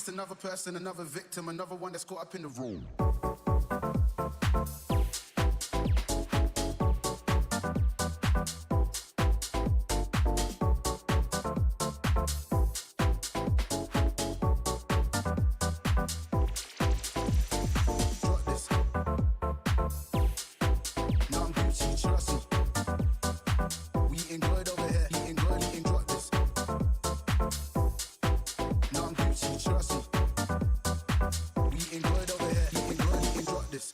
just another person, another victim, another one that's caught up in the room. This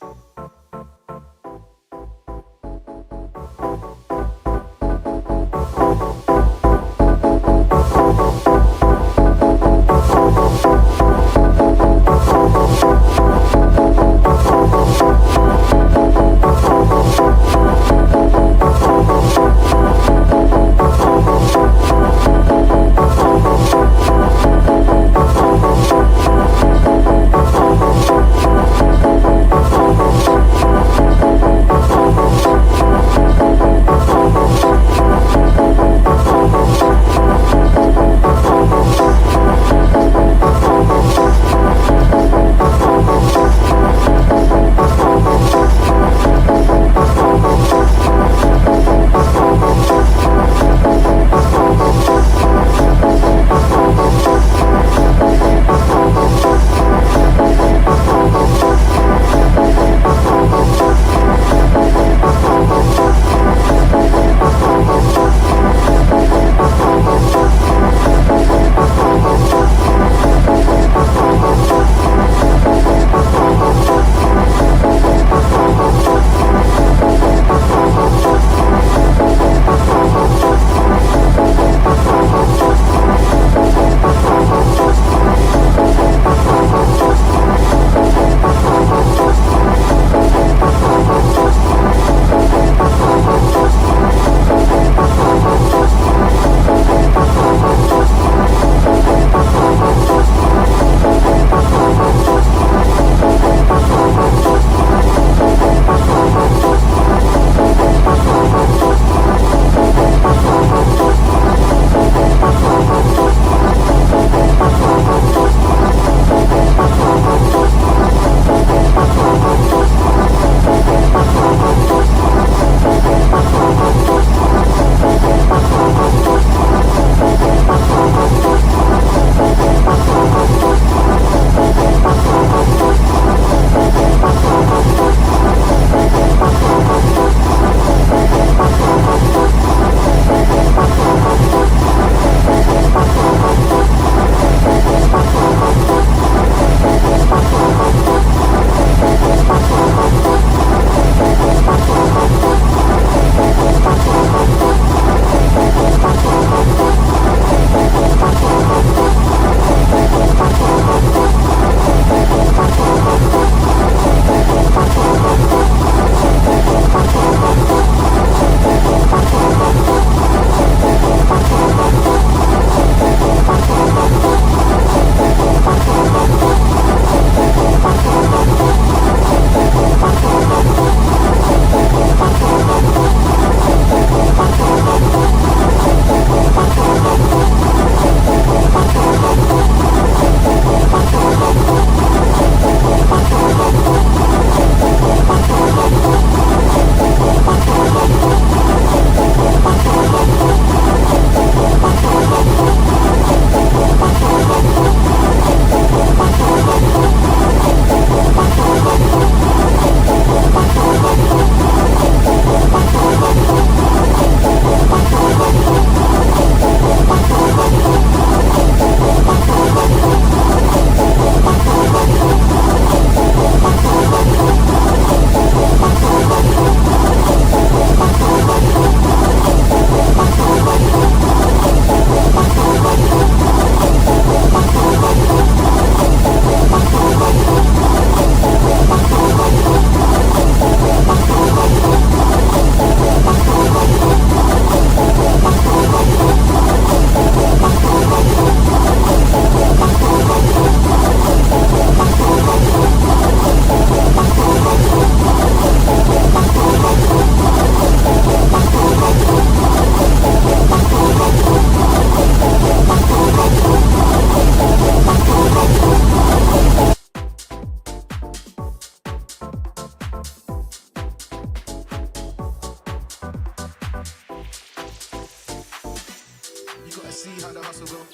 how the hustle go.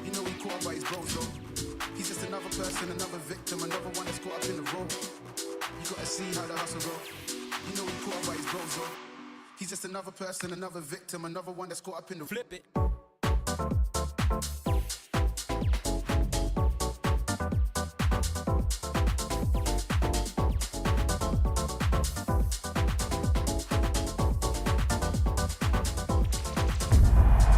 You know he caught up by his bros though. He's just another person, another victim, another one that's caught up in the road. You gotta see how the hustle go. You know he caught up by his bros though. He's just another person, another victim, another one that's caught up in the flip it.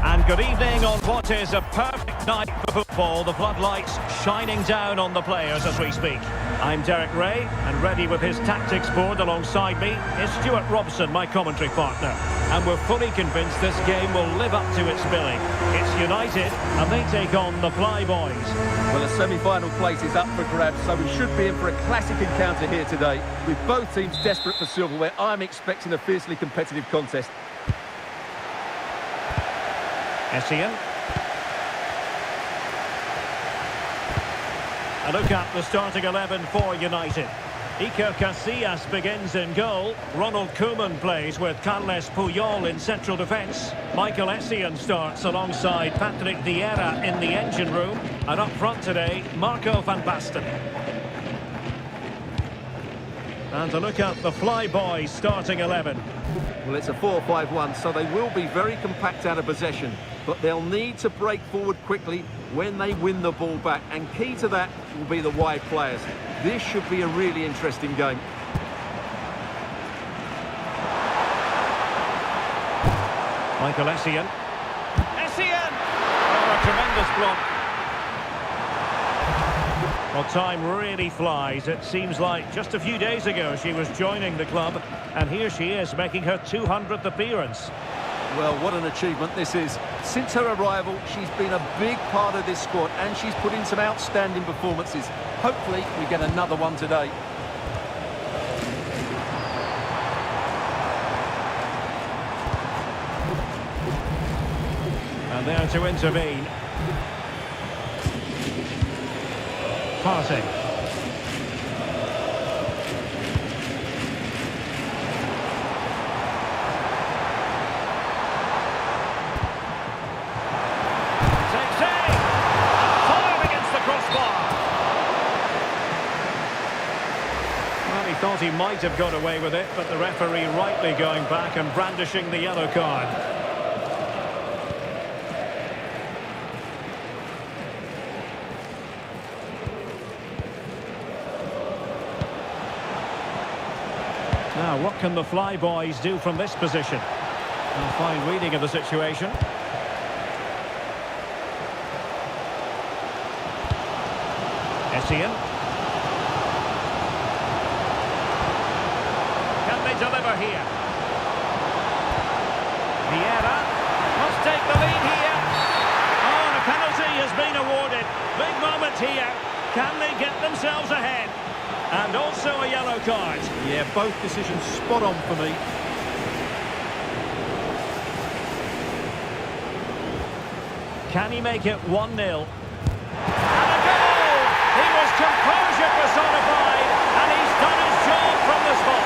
And good evening on what is a perfect night for football. The floodlights shining down on the players as we speak. I'm Derek Ray, and ready with his tactics board alongside me is Stuart Robson, my commentary partner. And we're fully convinced this game will live up to its billing. It's United, and they take on the Flyboys. Well, the semi-final place is up for grabs, so we should be in for a classic encounter here today. With both teams desperate for silverware, I'm expecting a fiercely competitive contest. Essien. A look at the starting 11 for United. Iker Casillas begins in goal. Ronald Koeman plays with Carles Puyol in central defence. Michael Essien starts alongside Patrick Vieira in the engine room. And up front today, Marco van Basten. And a look at the Flyboys starting 11. Well, it's a 4-5-1, so they will be very compact out of possession. But they'll need to break forward quickly when they win the ball back. And key to that will be the wide players. This should be a really interesting game. Michael Essien. Essien! Oh, a tremendous block. Well, time really flies. It seems like just a few days ago she was joining the club, and here she is making her 200th appearance. Well, what an achievement this is. Since her arrival, she's been a big part of this squad, and she's put in some outstanding performances. Hopefully, we get another one today. And there to intervene. Passing. Thought he might have got away with it, but the referee rightly going back and brandishing the yellow card. Now, what can the Flyboys do from this position? A fine reading of the situation. Essien. Deliver here. Vieira must take the lead here. Oh, and a penalty has been awarded. Big moment here. Can they get themselves ahead? And also a yellow card. Yeah, both decisions spot on for me. Can he make it 1-0? And a goal! He was composure personified, and he's done his job from the spot.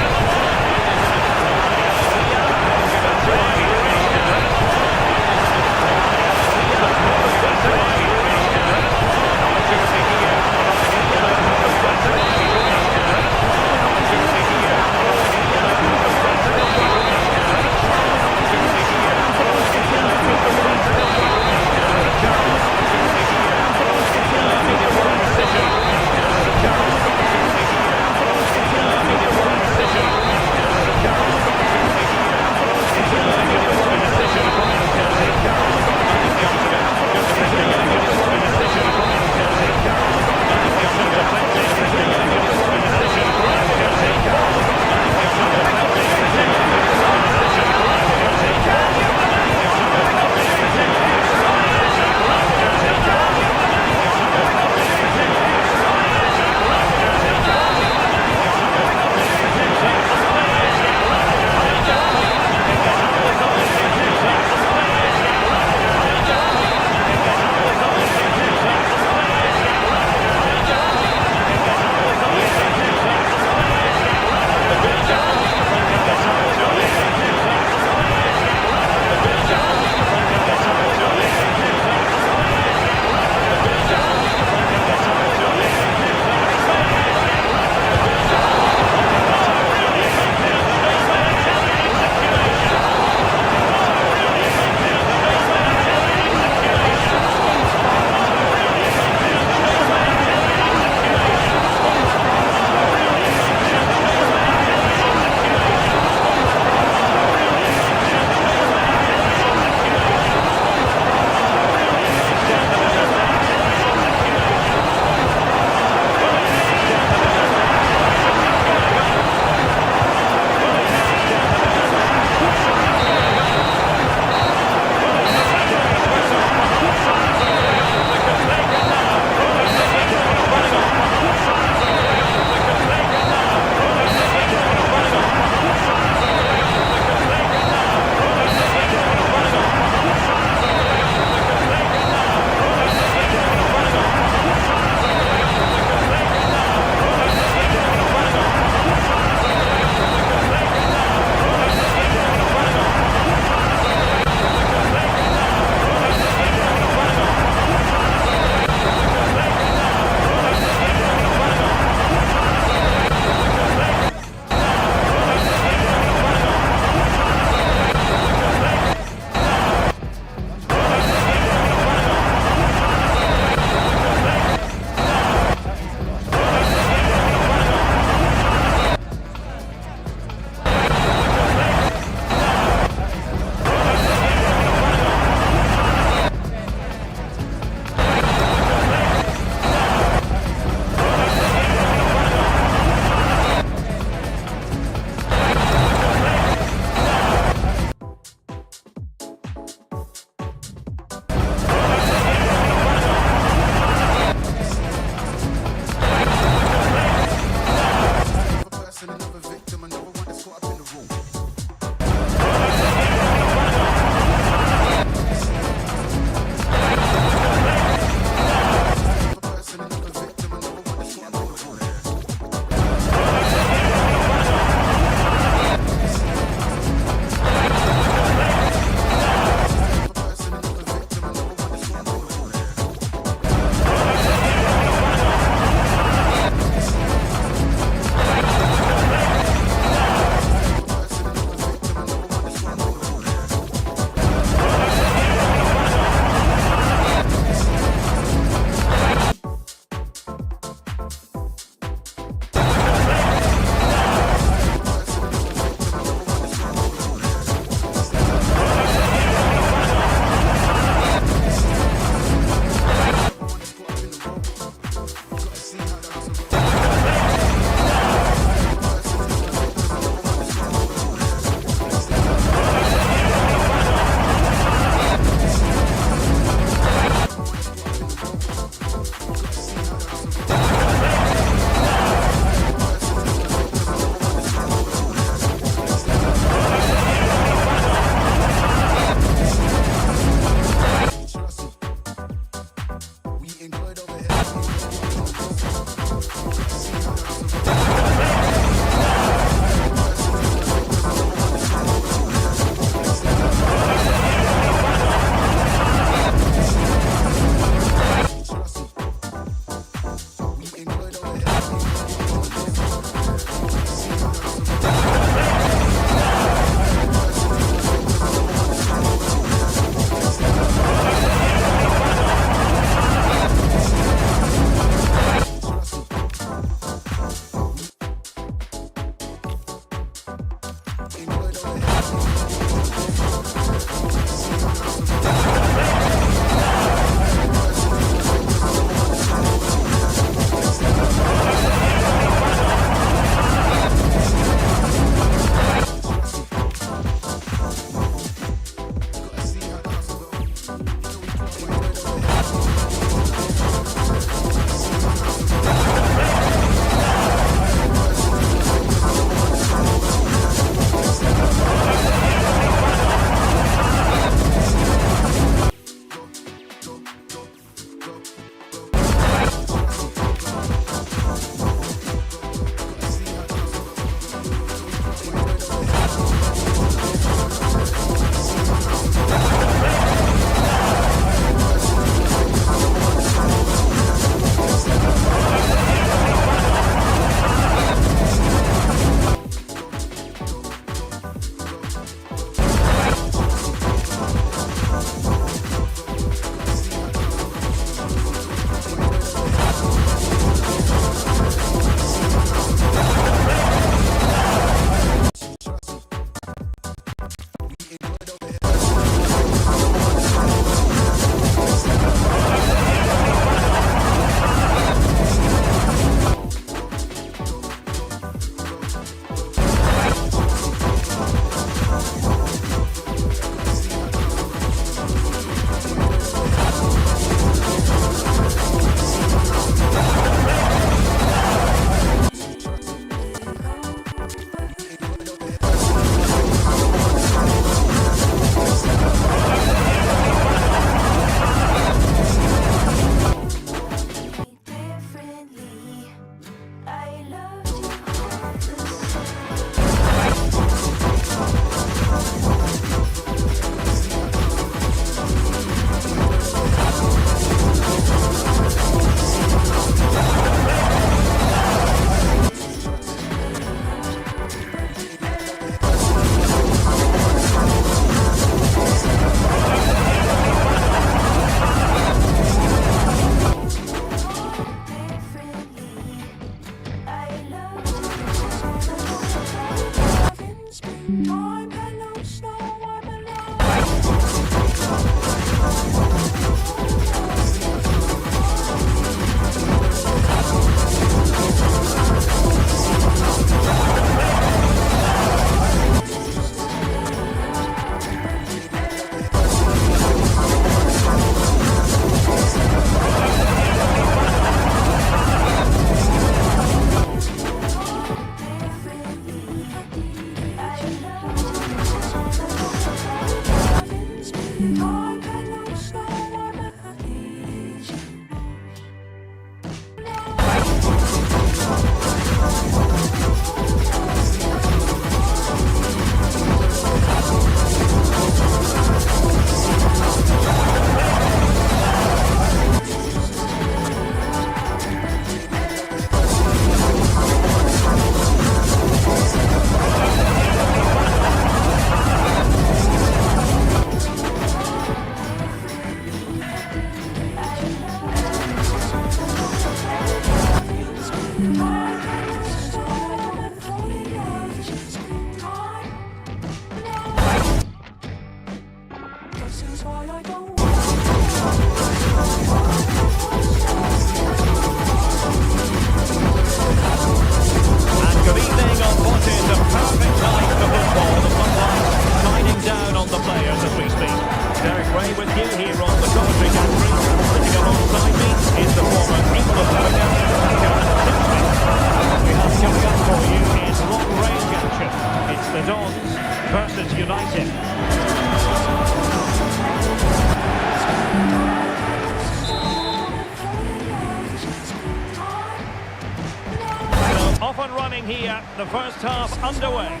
Off and running here, the first half underway. And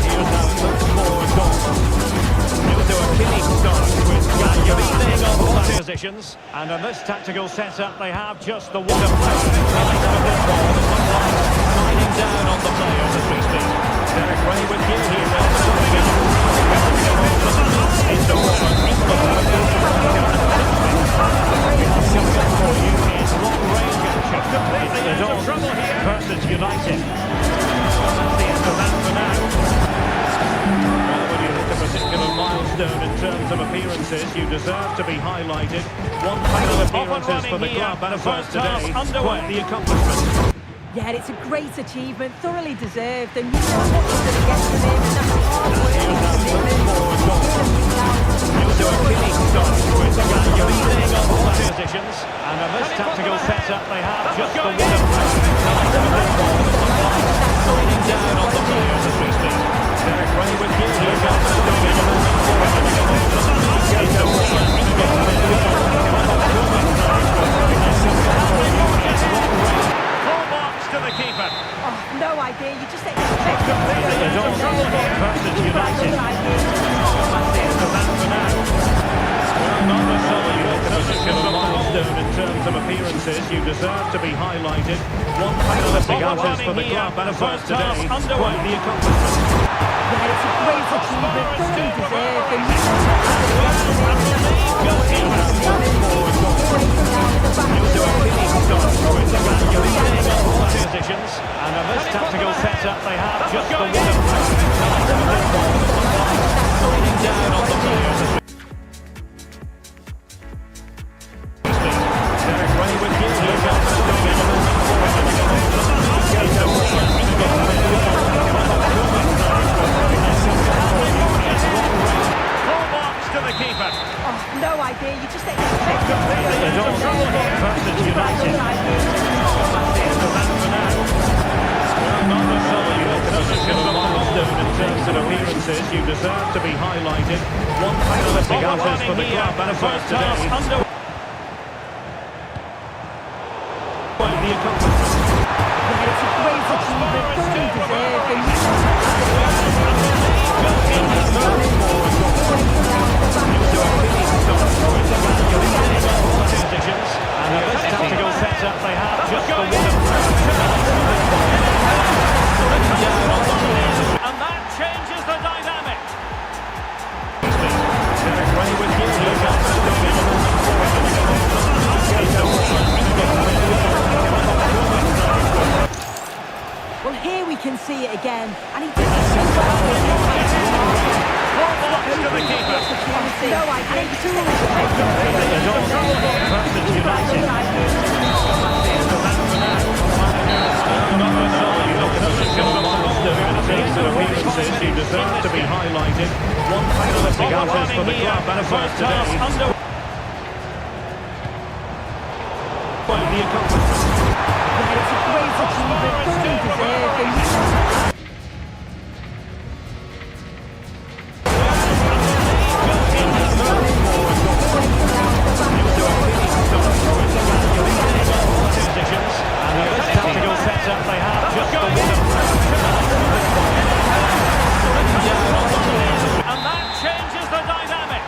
here's how it looks for goals. He'll do a killing start with Gallagher on all positions. And in this tactical setup, they have just the one player sliding down on the players as we speak. Derek Ray with you here. It's the one. Coming up for you is long-range action. It's the Dons versus United. That's the end of that for now. Well, when you hit a particular milestone in terms of appearances, you deserve to be highlighted. 100 appearances for the club and first today. Quite the accomplishment. Yeah, it's a great achievement, thoroughly deserved, and you know what you're going to get from him, and that's hard work and commitment. He'll do a killing start with Gallagher leading on all positions, and in this tactical setup they have just the one sliding down on the players as we speak. Derek Ray with you. To the keeper. Oh, no idea, you just expect it. The Dons versus United. That's the end of that for now. Well, not a solid particular milestone in terms of appearances. You deserve to be highlighted. 100 appearances for the club and first today. Quite the accomplishment. Yeah, it's a great achievement, thoroughly deserved, and you know what you're going to get from positions, and in this tactical setup they have just the one sliding down on the players. Derek Ray with you. Full box to the keeper. Oh, no idea, you just expect it. The Dons versus United. That's the end of that for now. Well, not a solid particular milestone in terms of appearances. You deserve to be highlighted. 100 appearances for the club and first today. Quite the accomplishment. Yeah, it's a great achievement, thoroughly deserved, and you know positions, and in this tactical setup they have just the one. And that changes the dynamic. Derek Ray with you. Well, here we can see it again, and he did it so well. To the keeper. No idea. He deserves to be highlighted. One fantastic outing for the club and a first today. It's a great achievement, thoroughly deserved. And tactical setup they have. And that changes the dynamic.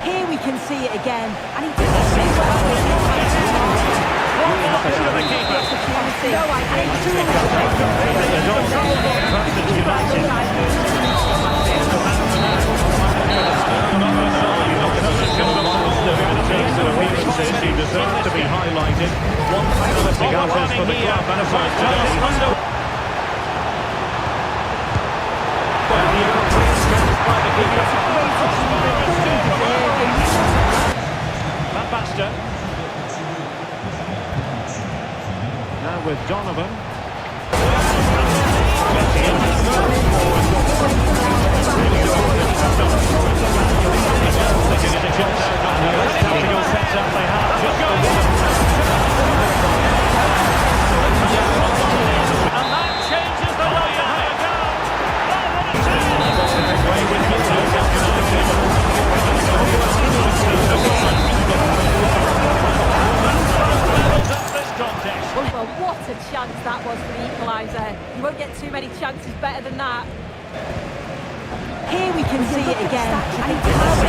here we can see it again, and he did it so well. To the keeper. No He deserves to be highlighted. One fantastic outing for the club and a first today. Van Basten. Now with Donovan. Tactical setup they have. And that changes the dynamic. Well, what a chance that was for the equaliser. You won't get too many chances better than that. Here we can see it again, and he did it so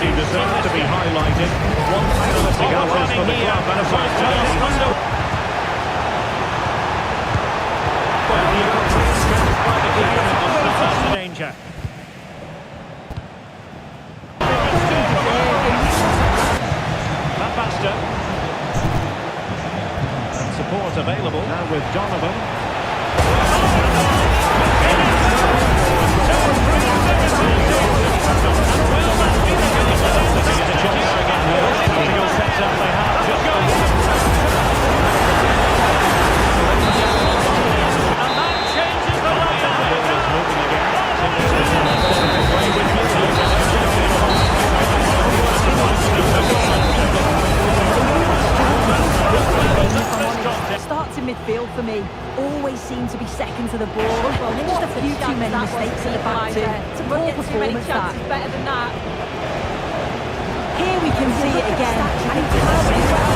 He deserves to be highlighted. One fantastic outing for the club and a first today. Danger. Van Basten. And support available now with Donovan. Starts in midfield for me. Always seem to be second to the ball. Well, just a few too many mistakes in the back to poor performance that. Better than that. Here we can see it again, and he did it so well.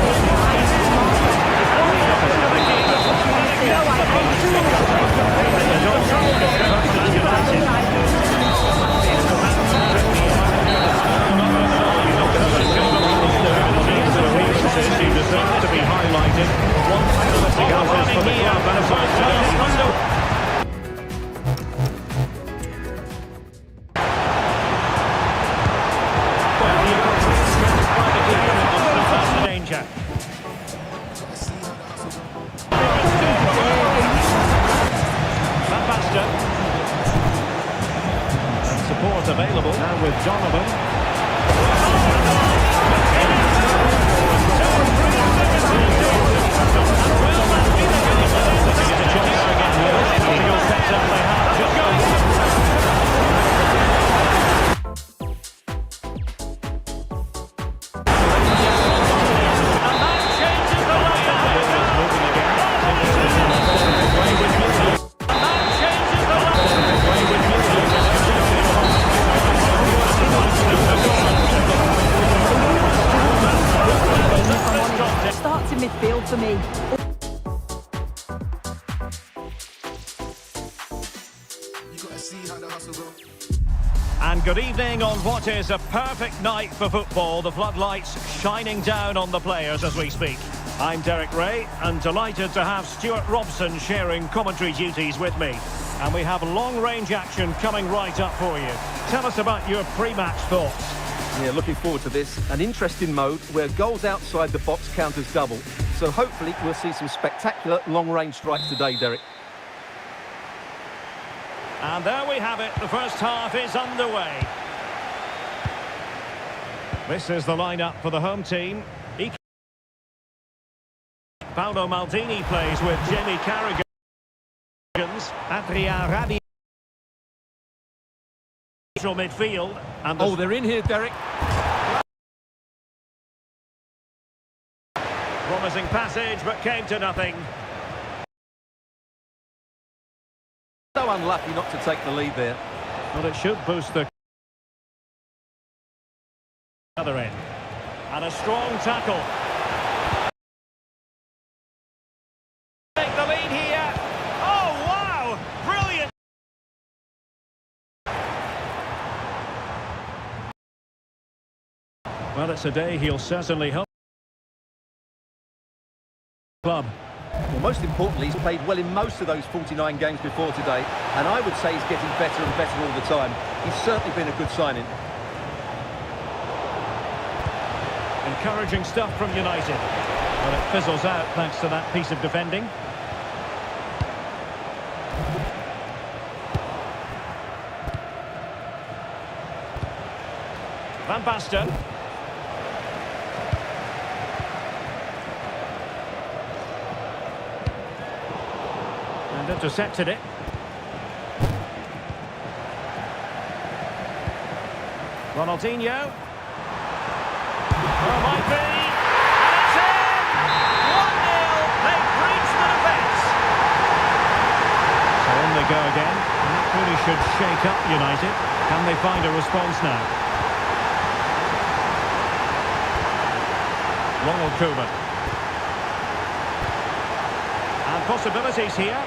He deserves to be highlighted. One fantastic outing for the club and a first danger. Van Basten. And support available now with Donovan. see how the hustle go. And good evening on what is a perfect night for football. The floodlights shining down on the players as we speak. I'm Derek Ray and delighted to have Stuart Robson sharing commentary duties with me. And we have long-range action coming right up for you. Tell us about your pre-match thoughts. Yeah, looking forward to this. An interesting mode where goals outside the box count as double. So hopefully we'll see some spectacular long-range strikes today, Derek. And there we have it. The first half is underway. This is the lineup for the home team. Paolo Maldini plays with Jamie Carragher. Adrian Rabiot. Midfield. And they're in here, Derek. Promising passage, but came to nothing. So unlucky not to take the lead there. Well, it should boost the other end. And a strong tackle. Take the lead here. Oh, wow! Brilliant! Well, it's a day he'll certainly hope. Club. Well, most importantly, he's played well in most of those 49 games before today, and I would say he's getting better and better all the time. He's certainly been a good signing. Encouraging stuff from United. But it fizzles out thanks to that piece of defending. Van Basten. And intercepted it. Ronaldinho. Well, might be. And it's in! 1-0. They've reached the defence. So on they go again. And that really should shake up United. Can they find a response now? Ronald Koeman. And possibilities here.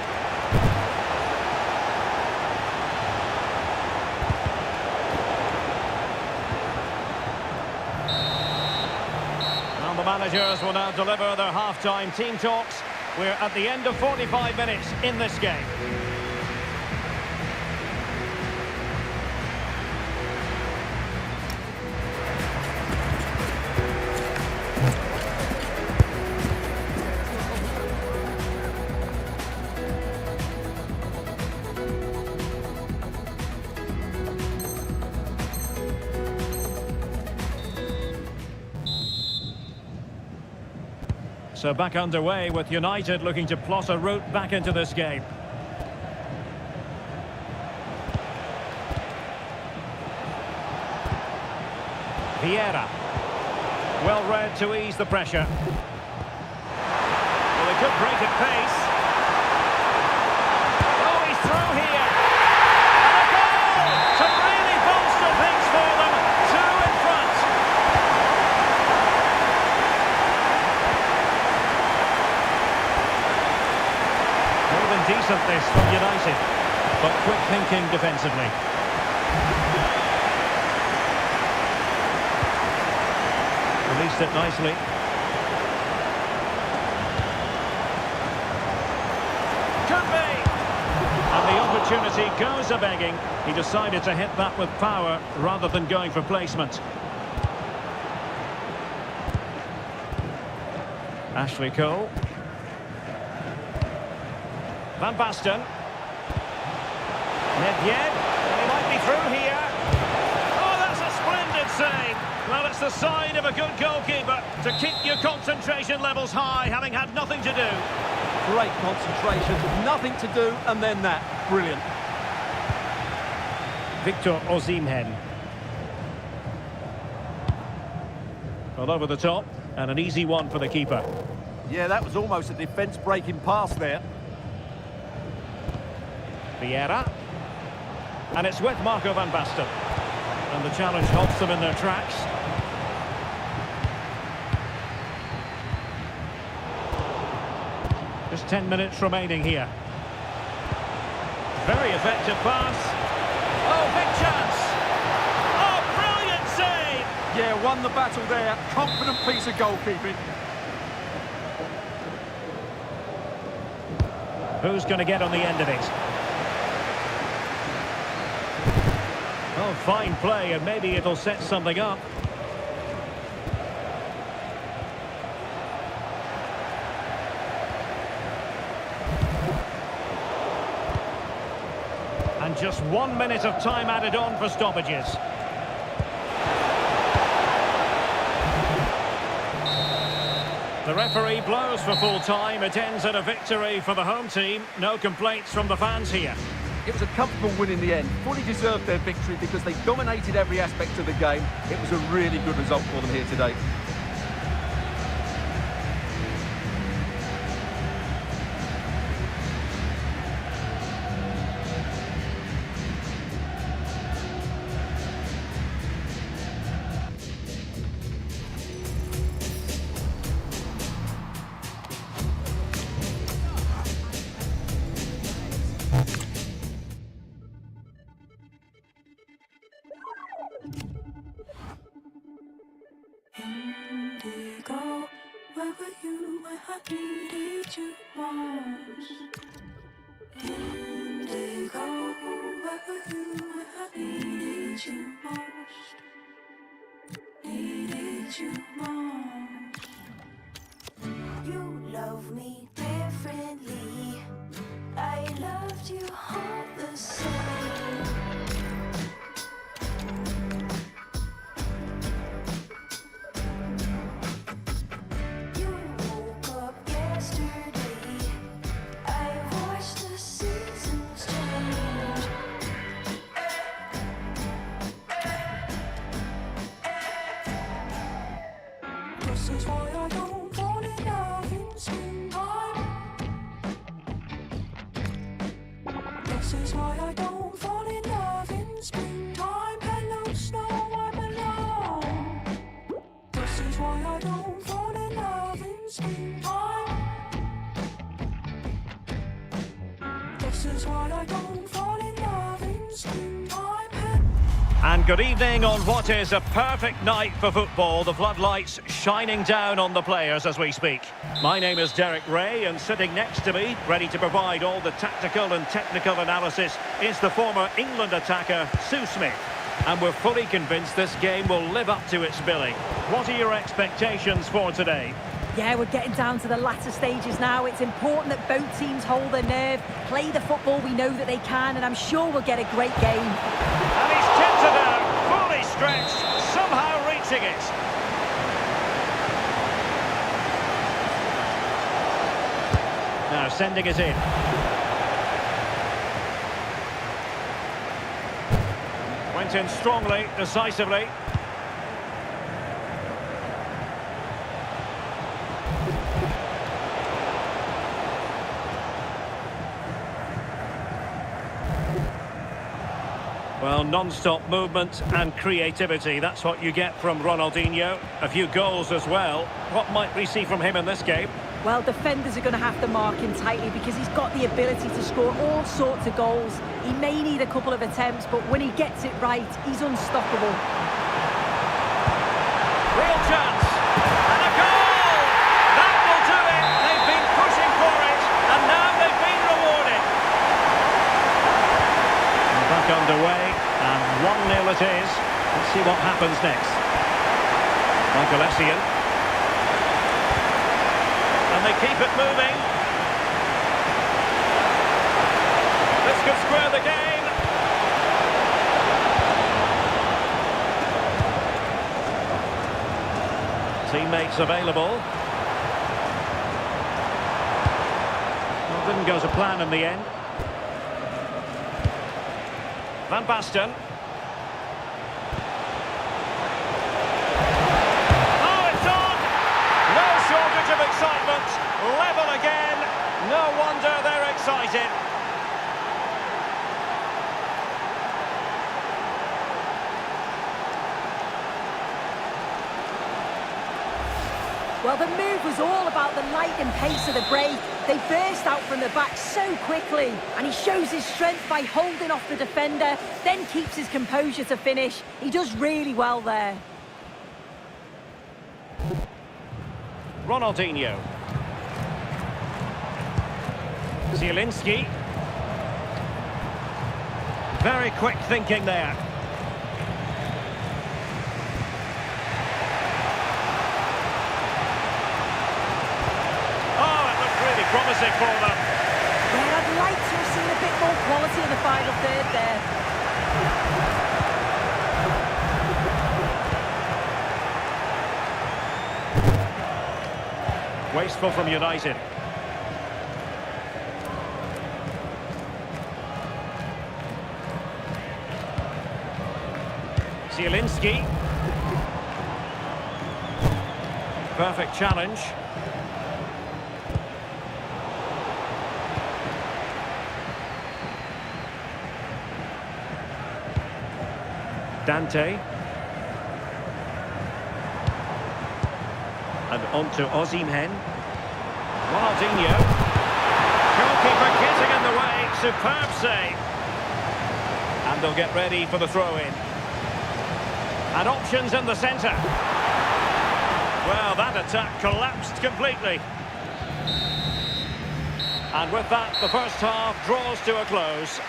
The managers will now deliver their half-time team talks. We're at the end of 45 minutes in this game. So back underway with United looking to plot a route back into this game. Vieira. Well read to ease the pressure. Well, they could break at pace. Oh, he's through here. And a goal to really bolster things for them. Two in front. Decent this from United, but quick thinking defensively. Released it nicely. Could be! And the opportunity goes a-begging. He decided to hit that with power rather than going for placement. Ashley Cole. Van Basten. Nedved. He might be through here. Oh, that's a splendid save. Well, it's the sign of a good goalkeeper to keep your concentration levels high, having had nothing to do. Great concentration, nothing to do, and then that. Brilliant. Victor Osimhen. Well, over the top, and an easy one for the keeper. Yeah, that was almost a defence-breaking pass there. Vieira. And it's with Marco van Basten. And the challenge halts them in their tracks. Just 10 minutes remaining here. Very effective pass. Oh, big chance. Oh, brilliant save. Yeah, won the battle there. Confident piece of goalkeeping. Who's going to get on the end of it? Oh, fine play, and maybe it'll set something up. And just 1 minute of time added on for stoppages. The referee blows for full time. It ends in a victory for the home team. No complaints from the fans here. It was a comfortable win in the end. Fully deserved their victory because they dominated every aspect of the game. It was a really good result for them here today. Indigo, where were you when I needed you most? Indigo, where were you when I needed you most? Needed you most. You love me differently. I loved you all the same. This is why I don't fall in love in springtime. This is why I don't fall in love in springtime. Hello, snow, I'm alone. This is why I don't fall in love in springtime. This is why I don't fall in love in springtime. And good evening on what is a perfect night for football. The floodlights shining down on the players as we speak. My name is Derek Ray, and sitting next to me, ready to provide all the tactical and technical analysis, is the former England attacker, Sue Smith. And we're fully convinced this game will live up to its billing. What are your expectations for today? Yeah, we're getting down to the latter stages now. It's important that both teams hold their nerve, play the football we know that they can, and I'm sure we'll get a great game. And he's tipped it out, fully stretched, somehow reaching it. Now sending it in. Went in strongly, decisively. Well, non-stop movement and creativity, that's what you get from Ronaldinho. A few goals as well. What might we see from him in this game? Well, defenders are going to have to mark him tightly because he's got the ability to score all sorts of goals. He may need a couple of attempts, but when he gets it right, he's unstoppable. Real chance! And a goal! That will do it! They've been pushing for it, and now they've been rewarded. And back underway, and 1-0 it is. Let's see what happens next. Michael Essien. And they keep it moving. This could square the game. Teammates available. Well, didn't go to plan in the end. Van Basten. Shortage of excitement, level again, no wonder they're excited. Well, the move was all about the light and pace of the break. They burst out from the back so quickly, and he shows his strength by holding off the defender, then keeps his composure to finish. He does really well there. Ronaldinho. Zielinski. Very quick thinking there. Oh, it looked really promising for them. Yeah, I'd like to have seen a bit more quality in the final third there. Wasteful from United. Zielinski. Perfect challenge. Dante. And on to Osimhen. Ronaldinho. Goalkeeper getting in the way. Superb save. And they'll get ready for the throw-in. And options in the centre. Well, that attack collapsed completely. And with that, the first half draws to a close.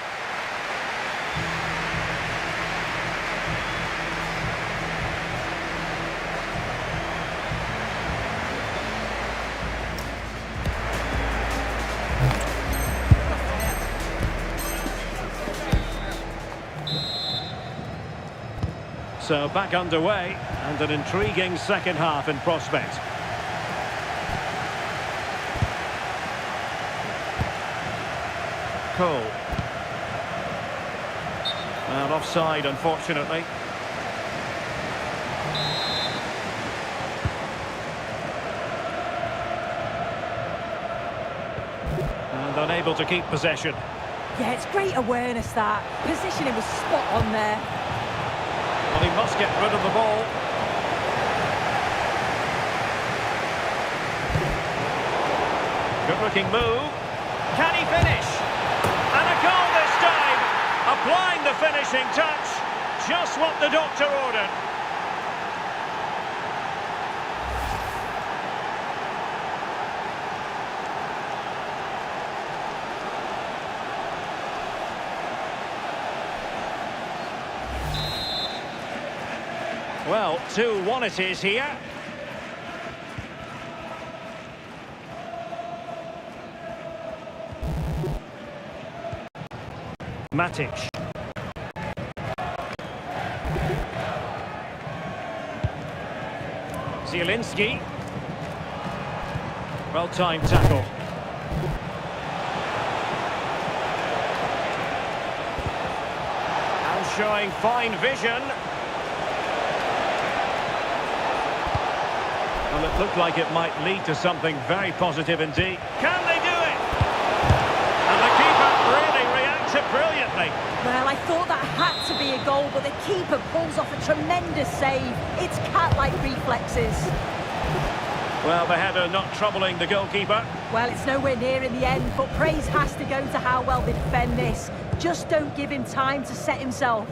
So back underway, and an intriguing second half in prospect. Cole. And offside, unfortunately. And unable to keep possession. Yeah, it's great awareness that. Positioning was spot on there. Well, he must get rid of the ball. Good-looking move. Can he finish? And a goal this time. Applying the finishing touch. Just what the doctor ordered. Well, 2-1 it is here. Matic. Zielinski. Well-timed tackle. And showing fine vision. Well, it looked like it might lead to something very positive indeed. Can they do it? And the keeper really reacted brilliantly. Well, I thought that had to be a goal, but the keeper pulls off a tremendous save. It's cat-like reflexes. Well, the header not troubling the goalkeeper. Well, it's nowhere near in the end, but praise has to go to how well they defend this. Just don't give him time to set himself.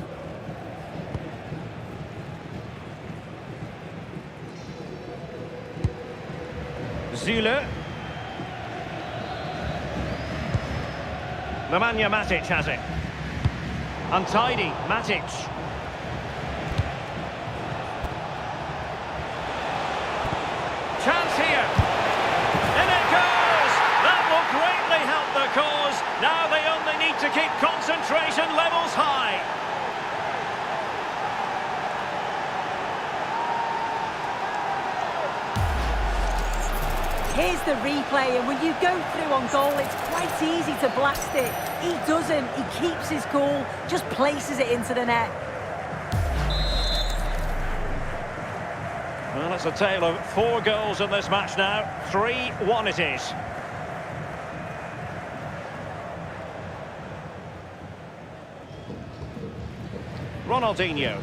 Zule. Nemanja Matic has it. Untidy, Matic. Chance here. In it goes! That will greatly help the cause. Now they only need to keep concentration levels high. Here's the replay, and when you go through on goal, it's quite easy to blast it. He doesn't. He keeps his cool, just places it into the net. Well, it's a tale of 4 goals in this match now. 3-1 it is. Ronaldinho.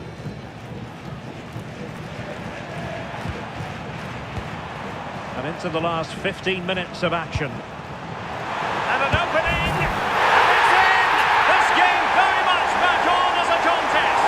And into the last 15 minutes of action. And an opening! And it's in! This game very much back on as a contest!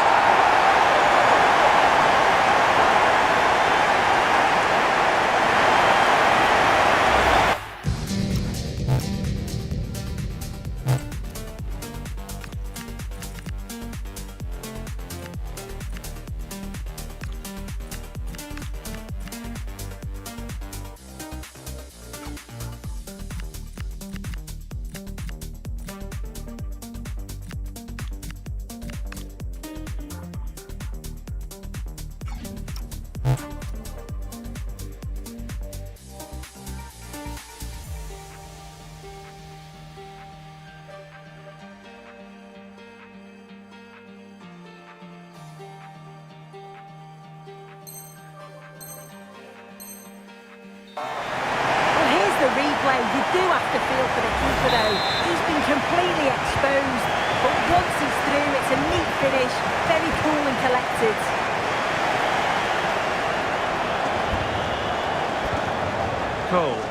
Well, here's the replay. You do have to feel for the keeper, though. He's been completely exposed, but once he's through, it's a neat finish, very cool and collected. Cole.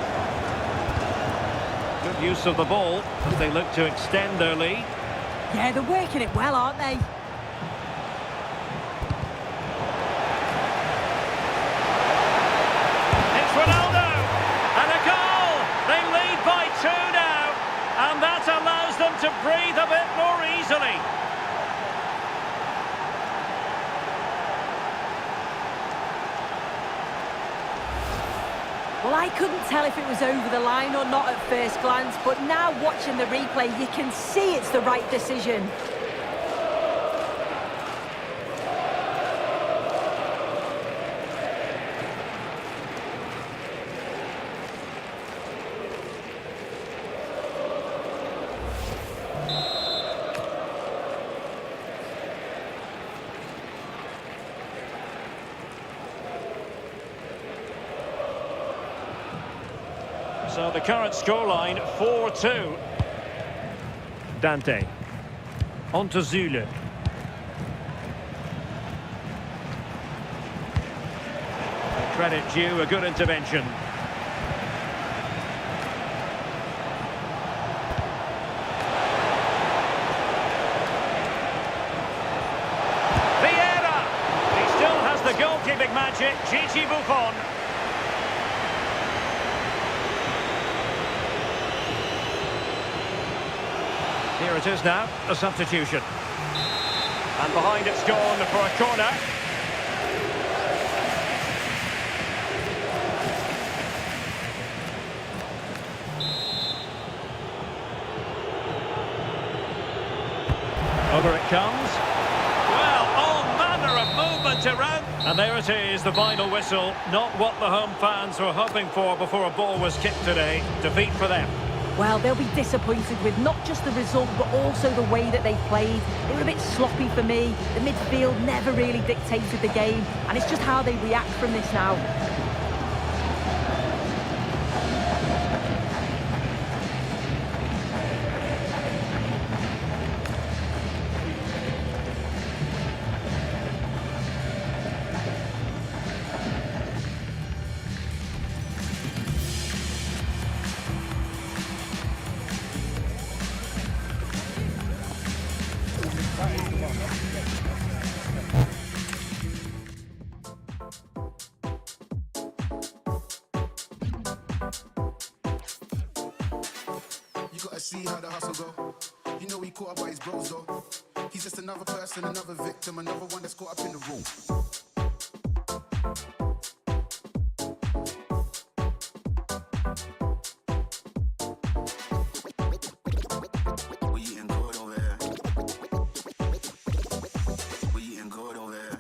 Good use of the ball as they look to extend their lead. Yeah, they're working it well, aren't they? It's Ronaldo! And a goal! They lead by 2 now, and that allows them to breathe a bit more easily. Well, I couldn't tell if it was over the line or not at first glance, but now watching the replay, you can see it's the right decision. So the current scoreline, 4-2. Dante. On to Zulu. Credit due, a good intervention. Vieira! He still has the goalkeeping magic, Gigi Buffon. Here it is now, a substitution. And behind it's gone for a corner. Over it comes. Well, all manner of movement around. And there it is, the final whistle. Not what the home fans were hoping for before a ball was kicked today. Defeat for them. Well, they'll be disappointed with not just the result, but also the way that they played. They were a bit sloppy for me. The midfield never really dictated the game, and it's just how they react from this now. You gotta see how the hustle go. You know he caught up by his bros though. He's just another person, another victim, another one that's caught up in the room. We eating good over here. We eating good over here.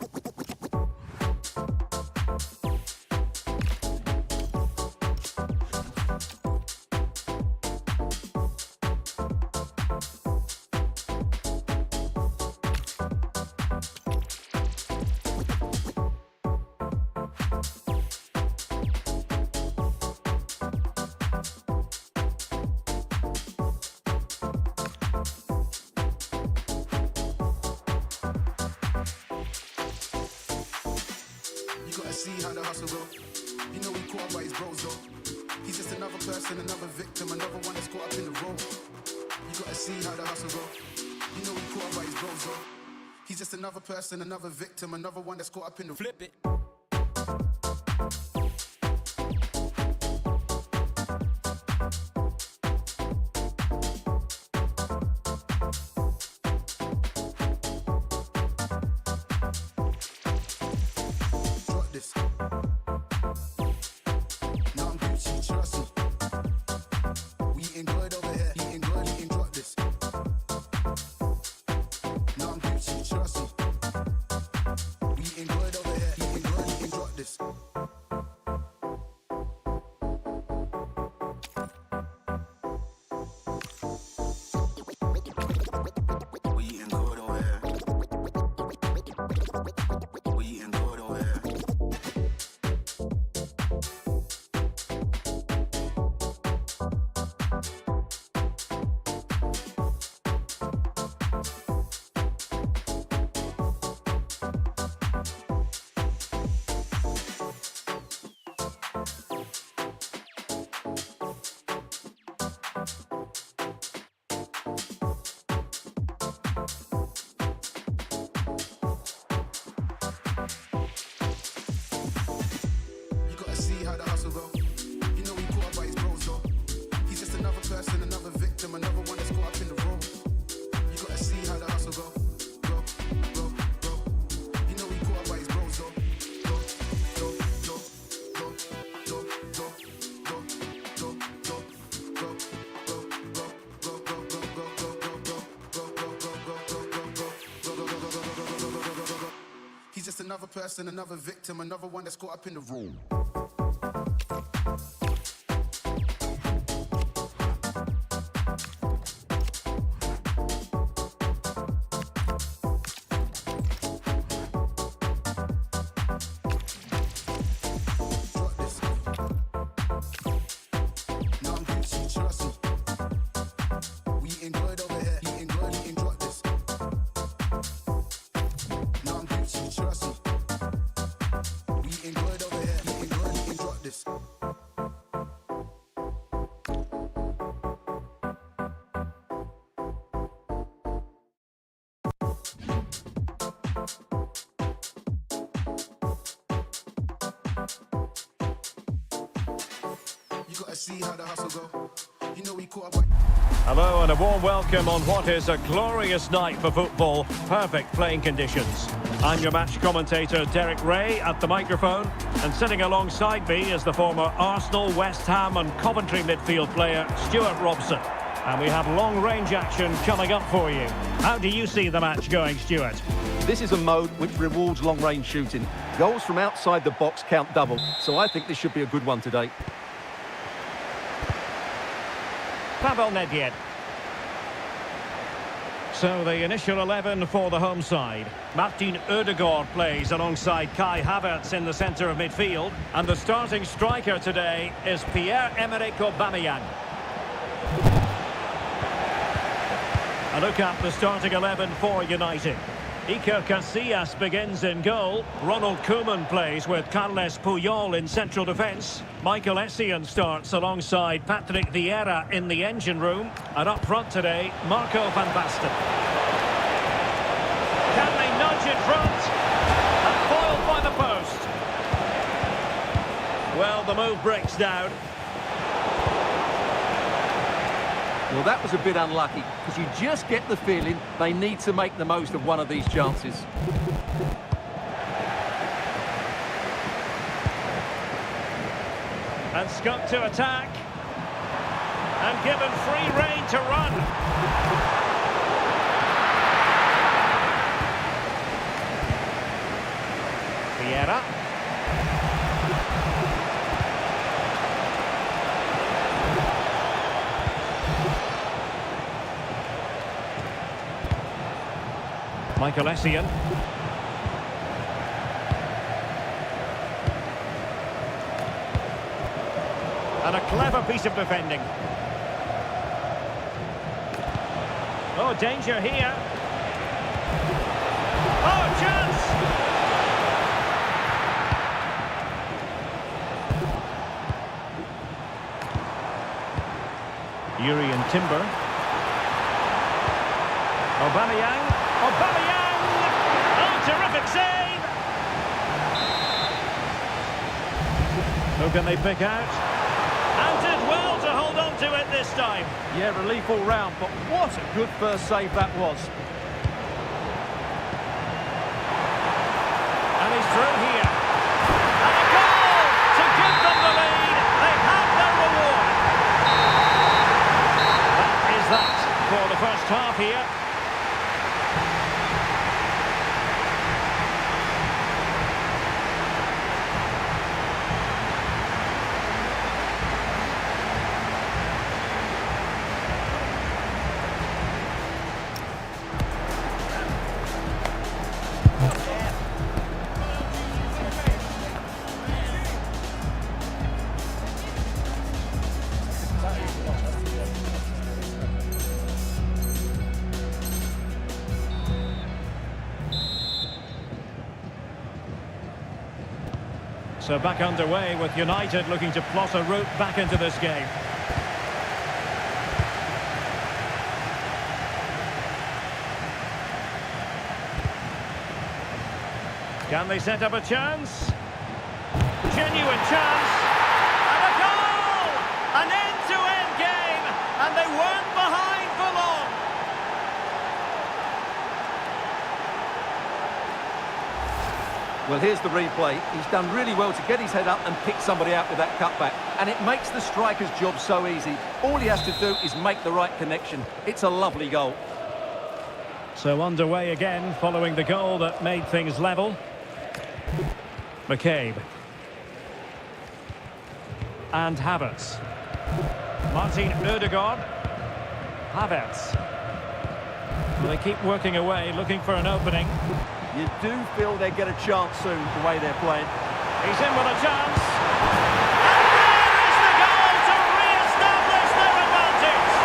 You gotta see how the hustle go. You know he caught up by his bros though. just another person, another victim, another one that's caught up in the role. You gotta see how the hustle go. You know he caught up by his bros though. He's just another person, another victim, another one that's caught up in the flip it. Drop this. Now I'm Gucci, trust me. We eating good over here, eating good, eating drop this. Now I'm Gucci, trust me. We eating good over here, eating good, eating drop this. We eating good over here. We eating good over here. You gotta see how the hustle go. You know he caught up by his bros though. He's just another person, another victim, another one that's caught up in the role. You gotta see how the hustle go. Go, go, go. You know he caught up by his bros though. Go, go, go, go, go, go, go, go, go, go, go, go, go, go, go. He's just another person, another victim, another one that's caught up in the room. Drop this. Now I'm Gucci, trust me. We eating good over here, eating good, eating drop this. Now I'm Gucci, trust me. We eating good over here, eating good, eating drop this. You gotta see how the hustle go. You know he caught up by. Hello and a warm welcome on what is a glorious night for football. Perfect playing conditions. I'm your match commentator Derek Ray at the microphone, and sitting alongside me is the former Arsenal, West Ham and Coventry midfield player Stuart Robson. And we have long-range action coming up for you. How do you see the match going, Stuart? This is a mode which rewards long-range shooting. Goals from outside the box count double, so I think this should be a good one today. Pavel Nedved. So the initial 11 for the home side. Martin Ødegaard plays alongside Kai Havertz in the centre of midfield. And the starting striker today is Pierre-Emerick Aubameyang. A look at the starting 11 for United. Iker Casillas begins in goal. Ronald Koeman plays with Carles Puyol in central defence. Michael Essien starts alongside Patrick Vieira in the engine room. And up front today, Marco van Basten. Can they nudge in front? And foiled by the post. Well, the move breaks down. Well, that was a bit unlucky, because you just get the feeling they need to make the most of one of these chances. And Scott to attack. And given free rein to run. Vieira. Michael Essien. And a clever piece of defending. Oh, danger here. Oh, chance! Yuri and Timber. Aubameyang. Aubameyang! Oh, terrific save! Who can they pick out? And did well to hold on to it this time. Yeah, relief all round, but what a good first save that was. And he's through here. And a goal to give them the lead. They have their reward. That is that for the first half here. So back underway with United looking to plot a route back into this game. Can they set up a chance? Genuine chance. And a goal! An end-to-end game. And they weren't behind for long. Well, here's the replay. He's done really well to get his head up and pick somebody out with that cutback. And it makes the striker's job so easy. All he has to do is make the right connection. It's a lovely goal. So underway again following the goal that made things level. McCabe. And Havertz. Martin Ødegaard. Havertz. Well, they keep working away, looking for an opening. You do feel they get a chance soon, the way they're playing. He's in with a chance. And there is the goal to re-establish their advantage.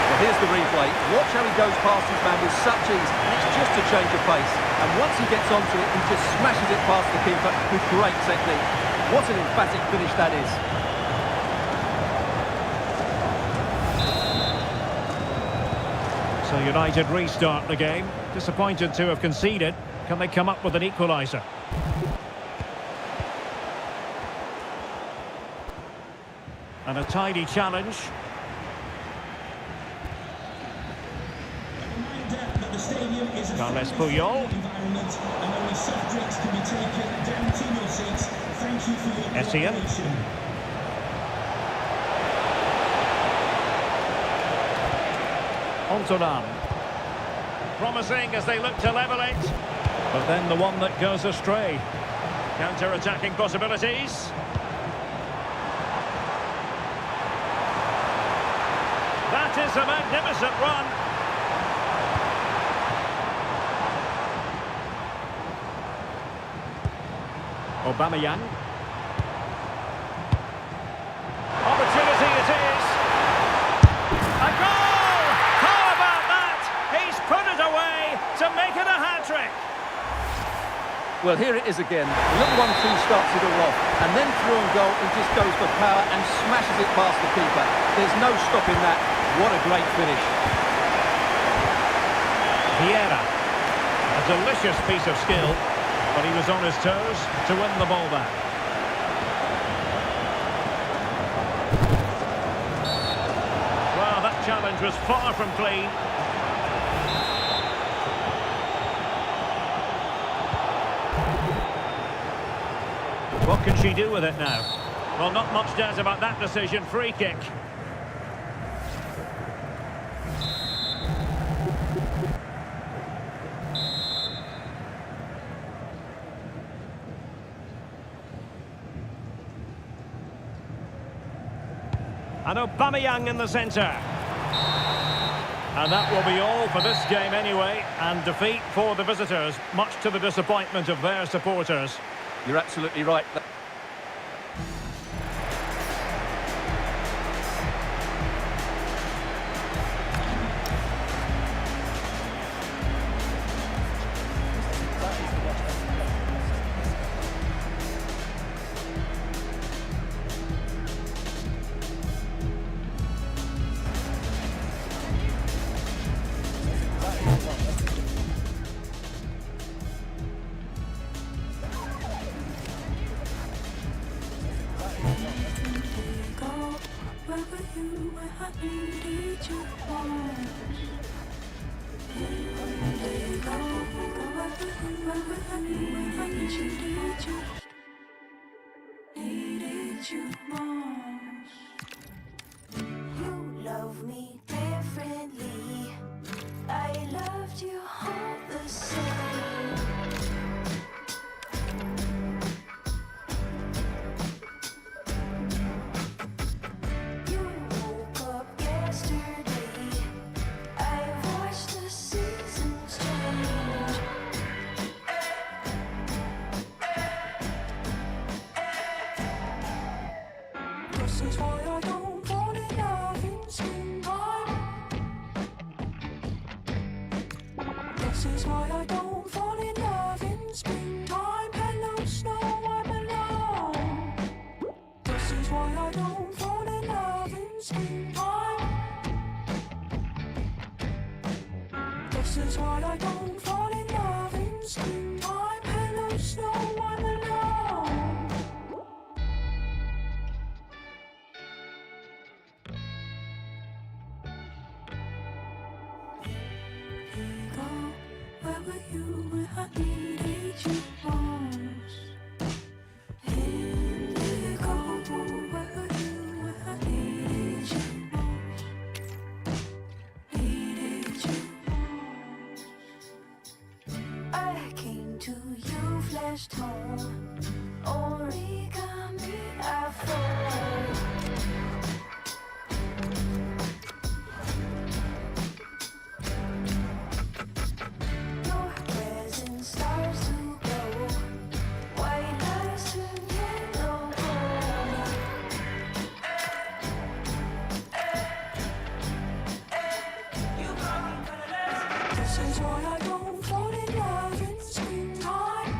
Well, here's the replay. Watch how he goes past his man with such ease, and it's just a change of pace. And once he gets onto it, he just smashes it past the keeper with great technique. What an emphatic finish that is. So United restart the game. Disappointed to have conceded. Can they come up with an equaliser? And a tidy challenge. Carles Puyol. Essien. Ontonan. Promising as they look to level it. But then the one that goes astray. Counter-attacking possibilities. That is a magnificent run. Aubameyang. Opportunity it is. A goal! How about that? He's put it away to make it a hat-trick. Well, here it is again. The little 1-2 starts it all off. And then through and goal, he just goes for power and smashes it past the keeper. There's no stopping that. What a great finish. Vieira. A delicious piece of skill. But he was on his toes to win the ball back. Well, that challenge was far from clean. What can she do with it now? Well, not much doubt about that decision. Free kick. And Aubameyang in the centre. And that will be all for this game anyway. And defeat for the visitors, much to the disappointment of their supporters. You're absolutely right. you when I needed you most? Here you go, where were you when I needed you? Needed you most. You love me differently. I loved you all the same. You woke up yesterday. I watched the seasons change. This is why I don't fall in love in springtime. This is why I don't fall in love in springtime. Hello, snow, I'm alone. This is why I don't fall in love in springtime. This is why I don't fall in love in springtime. Hello, snow, I'm alone. Here you go, where were you when I needed you most? Here you go, where were you when I needed you most? Needed you most. I came to you, flashed home. Origami, I fold. Your presence starts to glow. White lights turn yellow gold. This is why I don't fall in love in springtime.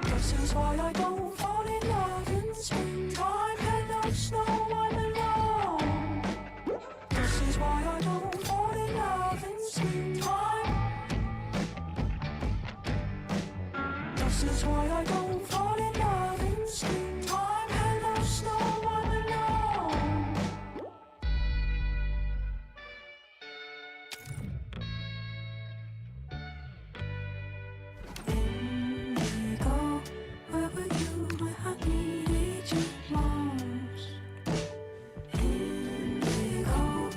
This is why I don't fall in love in springtime. Hello, snow, I'm alone. This is why I don't fall in love in springtime. This is why I don't fall in love in springtime. Hello, snow, I'm alone. Indigo, where were you when I needed you most? Indigo,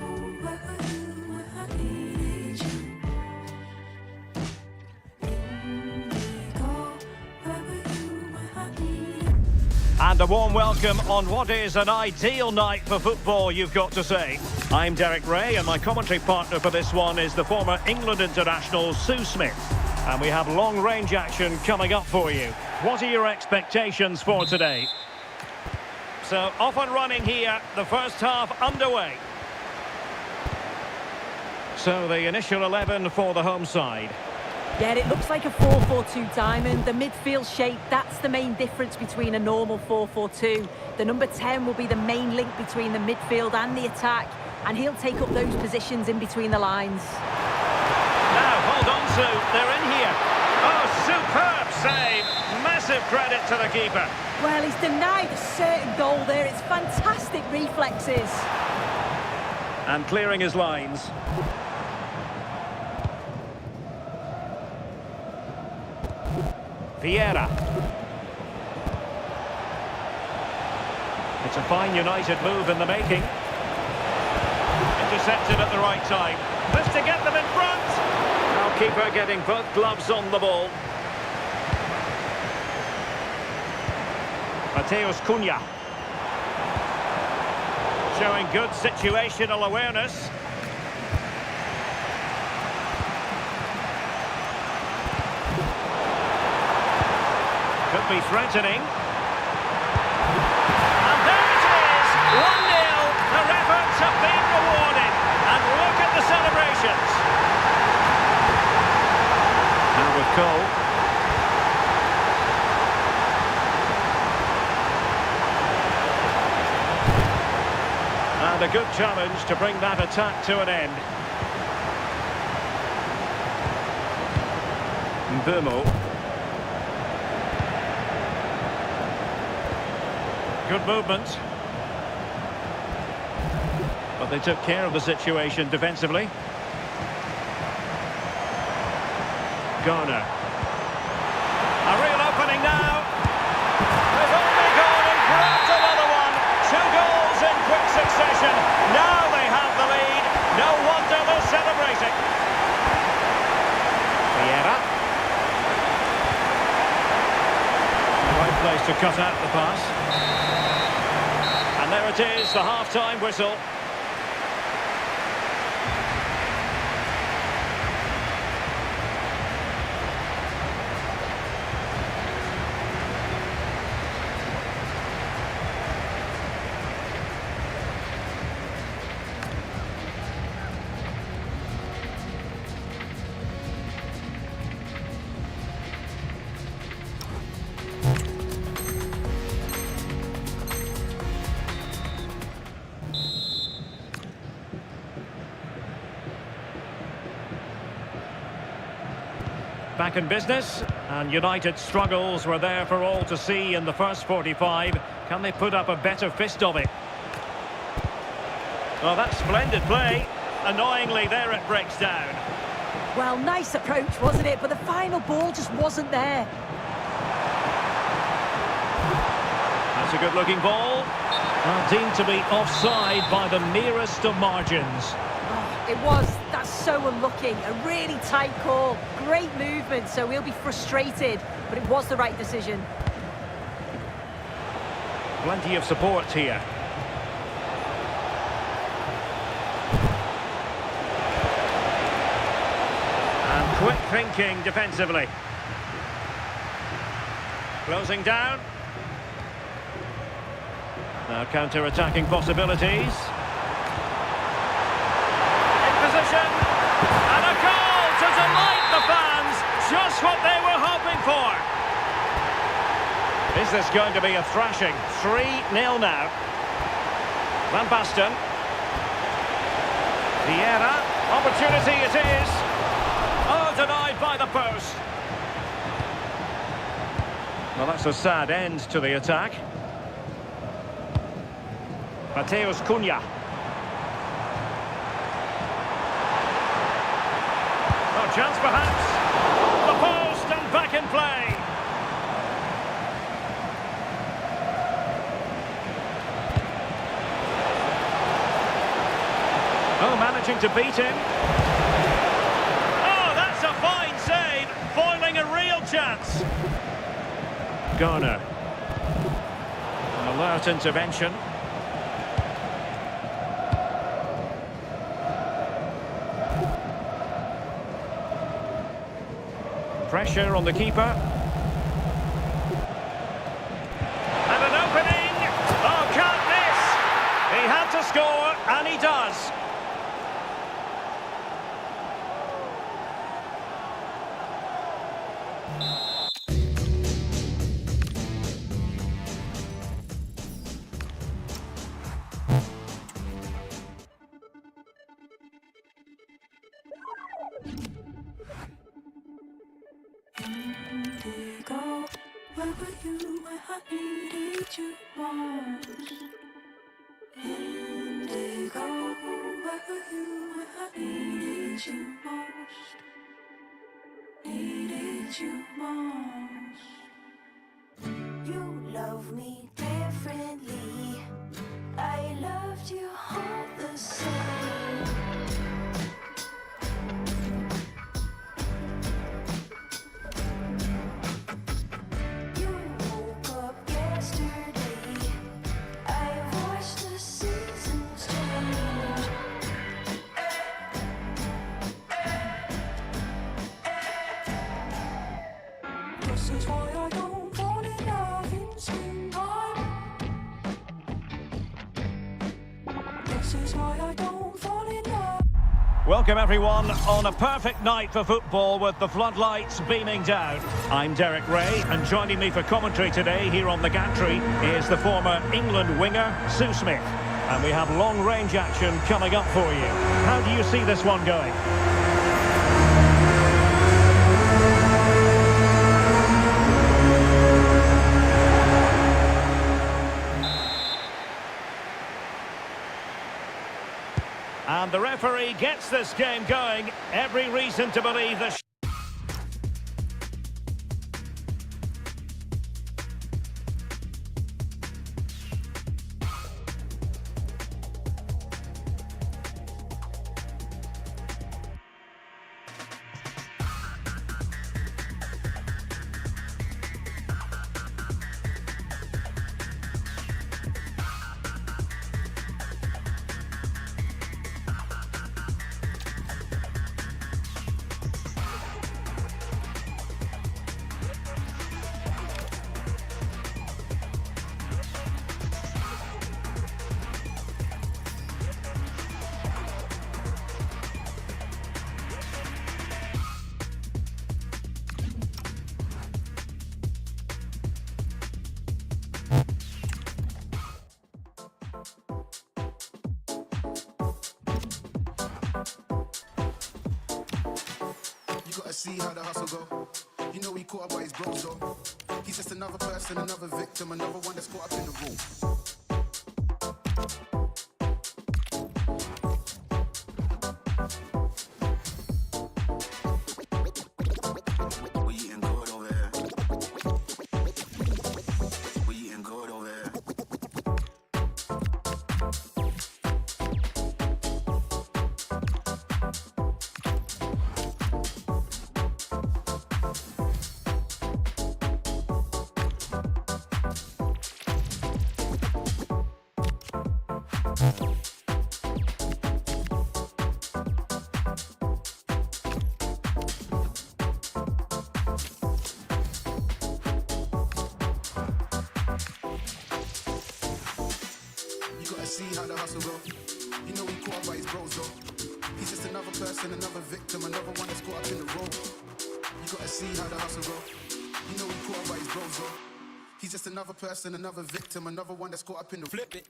where were you when I needed you most? Indigo, where were you when I needed? And a warm welcome on what is an ideal night for football, you've got to say. I'm Derek Ray, and my commentary partner for this one is the former England international Sue Smith. And we have long-range action coming up for you. What are your expectations for today? So, off and running here, the first half underway. So, the initial 11 for the home side. Yeah, it looks like a 4-4-2 diamond. The midfield shape, that's the main difference between a normal 4-4-2. The number 10 will be the main link between the midfield and the attack, and he'll take up those positions in between the lines. Now, hold on, Sue. They're in here. Oh, superb save. Massive credit to the keeper. Well, he's denied a certain goal there. It's fantastic reflexes. And clearing his lines. Vieira. It's a fine United move in the making. Intercepted at the right time. This to get them in front. Now keeper getting both gloves on the ball. Mateus Cunha. Showing good situational awareness. Could be threatening. And there it is! 1-0. Their efforts have been rewarded. And look at the celebrations. Now with Cole. And a good challenge to bring that attack to an end. Mbeumo. Good movement. But they took care of the situation defensively. Garner. A real opening now. They've only gone and grabbed another one. 2 goals in quick succession. Now they have the lead. No wonder they're celebrating. Vieira. Right place to cut out the pass. And there it is, the half-time whistle. Back in business, and United's struggles were there for all to see in the first 45. Can they put up a better fist of it? Well, that's splendid play. Annoyingly, there it breaks down. Well, nice approach, wasn't it? But the final ball just wasn't there. That's a good-looking ball. Deemed to be offside by the merest of margins. It was. That's so unlucky. A really tight call. Great movement, so he'll be frustrated. But it was the right decision. Plenty of support here. And quick thinking defensively. Closing down. Now counter-attacking possibilities. And a goal to delight the fans, just what they were hoping for. Is this going to be a thrashing? 3-0 now. Van Basten. Vieira, opportunity it is. Oh, denied by the post. Well, that's a sad end to the attack. Mateus Cunha. Chance perhaps. The post and back in play. Oh, managing to beat him. Oh, that's a fine save. Foiling a real chance. Garner. An alert intervention. Pressure on the keeper. And an opening. Oh, can't miss. He had to score, and he does. Indigo, where were you when I needed you most? Indigo, where were you when I needed you most? Needed you most. You love me differently. I loved you all the same. You woke up yesterday. I watched the seasons change. This is why I don't fall in love in springtime. This is why I don't fall in love. Welcome everyone on a perfect night for football with the floodlights beaming down. I'm Derek Ray, and joining me for commentary today here on the gantry is the former England winger, Sue Smith. And we have long-range action coming up for you. How do you see this one going? he gets this game going, every reason to believe the You gotta see how the hustle go. You know he caught up by his bros though. He's just another person, another victim, another one that's caught up in the room. We eating good over here. We eating good over here. You gotta see how the hustle go. You know he caught up by his bros though. He's just another person, another victim, another one that's caught up in the road. You gotta see how the hustle go. You know he caught up by his bros though. He's just another person, another victim, another one that's caught up in the flip it.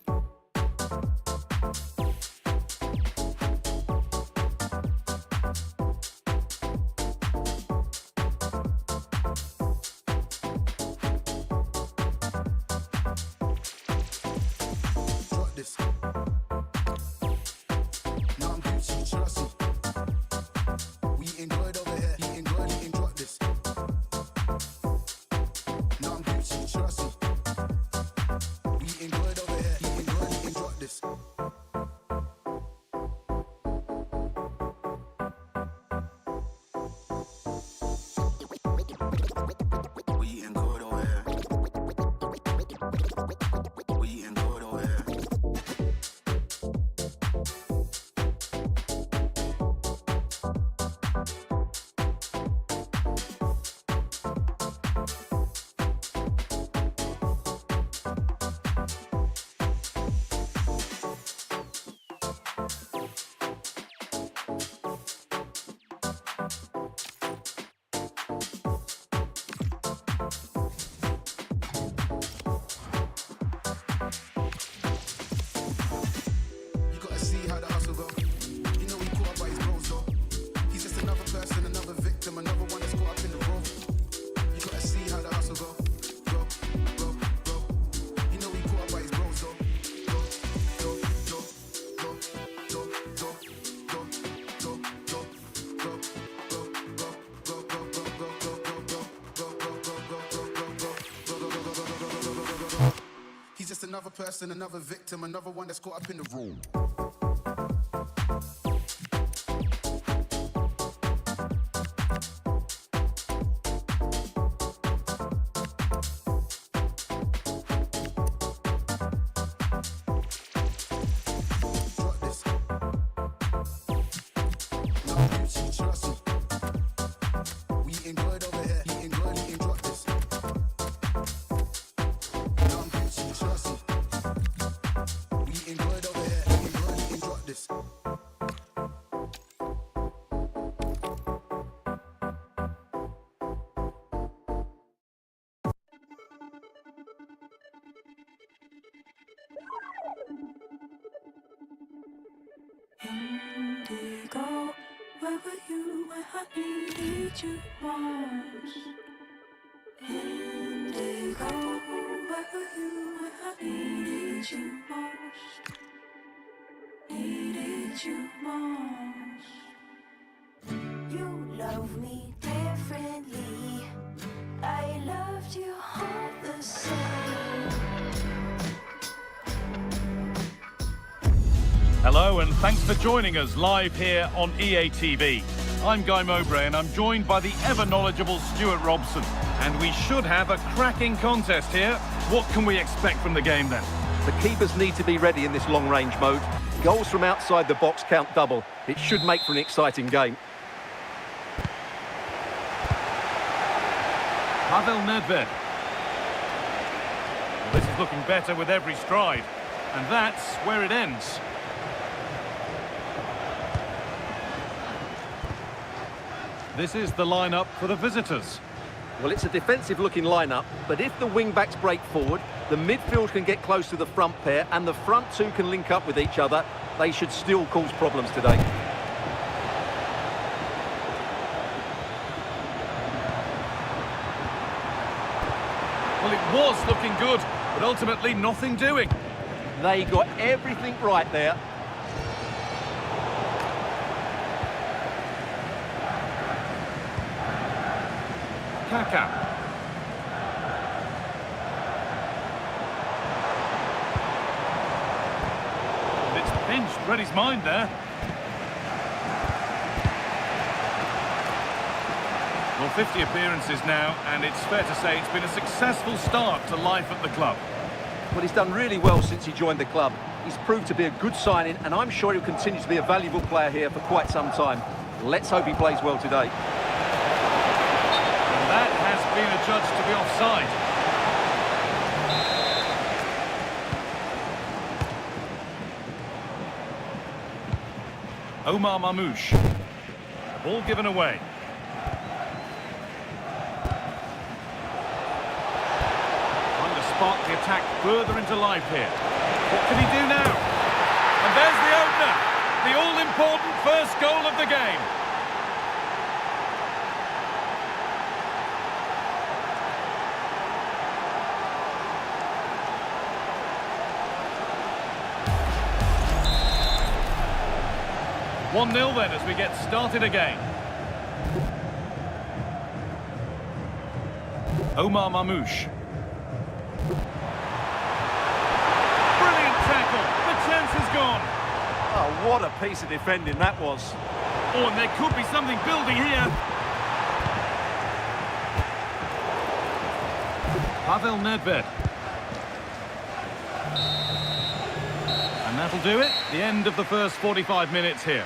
Drop this. Now I'm Gucci, trust me. We eating good over here. Eating good, eating drop this. Now I'm Gucci, trust me. We eating good over here. Eating good, eating drop this. We eating good over here. We eating good over here. You gotta see how the hustle go. You know he caught up by his bros though. He's just another person, another victim, another one that's caught up in the road. You gotta see how the hustle go. Go, go, go. You know he caught up by his bros though. Go, go, go, go, go, go, go, go, go, go, go, go, go, go. He's just another person, another victim, another one that's caught up in the room. Drop this. Now I'm Gucci, trust me. We eating good over here. Eating good, eating drop this. Now I'm Gucci, trust me. We eating good over here. Eating good, eating drop this. Indigo, where were you when I needed you most? Indigo, where were you when I needed you most? Needed you most. love me differently. I loved you all the same. Hello and thanks for joining us live here on EA TV. I'm Guy Mowbray and I'm joined by the ever-knowledgeable Stuart Robson. And we should have a cracking contest here. What can we expect from the game then? The keepers need to be ready in this long-range mode. Goals from outside the box count double. It should make for an exciting game. Pavel Nedved. Well, this is looking better with every stride. And that's where it ends. This is the lineup for the visitors. Well, it's a defensive-looking lineup, but if the wing-backs break forward, the midfield can get close to the front pair, and the front two can link up with each other, they should still cause problems today. Well, it was looking good, but ultimately nothing doing. They got everything right there. Kaka. It's pinched, read his mind there. Well, 50 appearances now, and it's fair to say it's been a successful start to life at the club. Well, he's done really well since he joined the club. He's proved to be a good signing, and I'm sure he'll continue to be a valuable player here for quite some time. Let's hope he plays well today. That has been adjudged to be offside. Omar Mamouche. Ball given away. Trying to spark the attack further into life here. What can he do now? And there's the opener. The all-important first goal of the game. One 0 then as we get started again. Omar Mamouche. Brilliant tackle. The chance is gone. Oh, what a piece of defending that was. Oh, and there could be something building here. Pavel Nedved. And that'll do it. The end of the first 45 minutes here.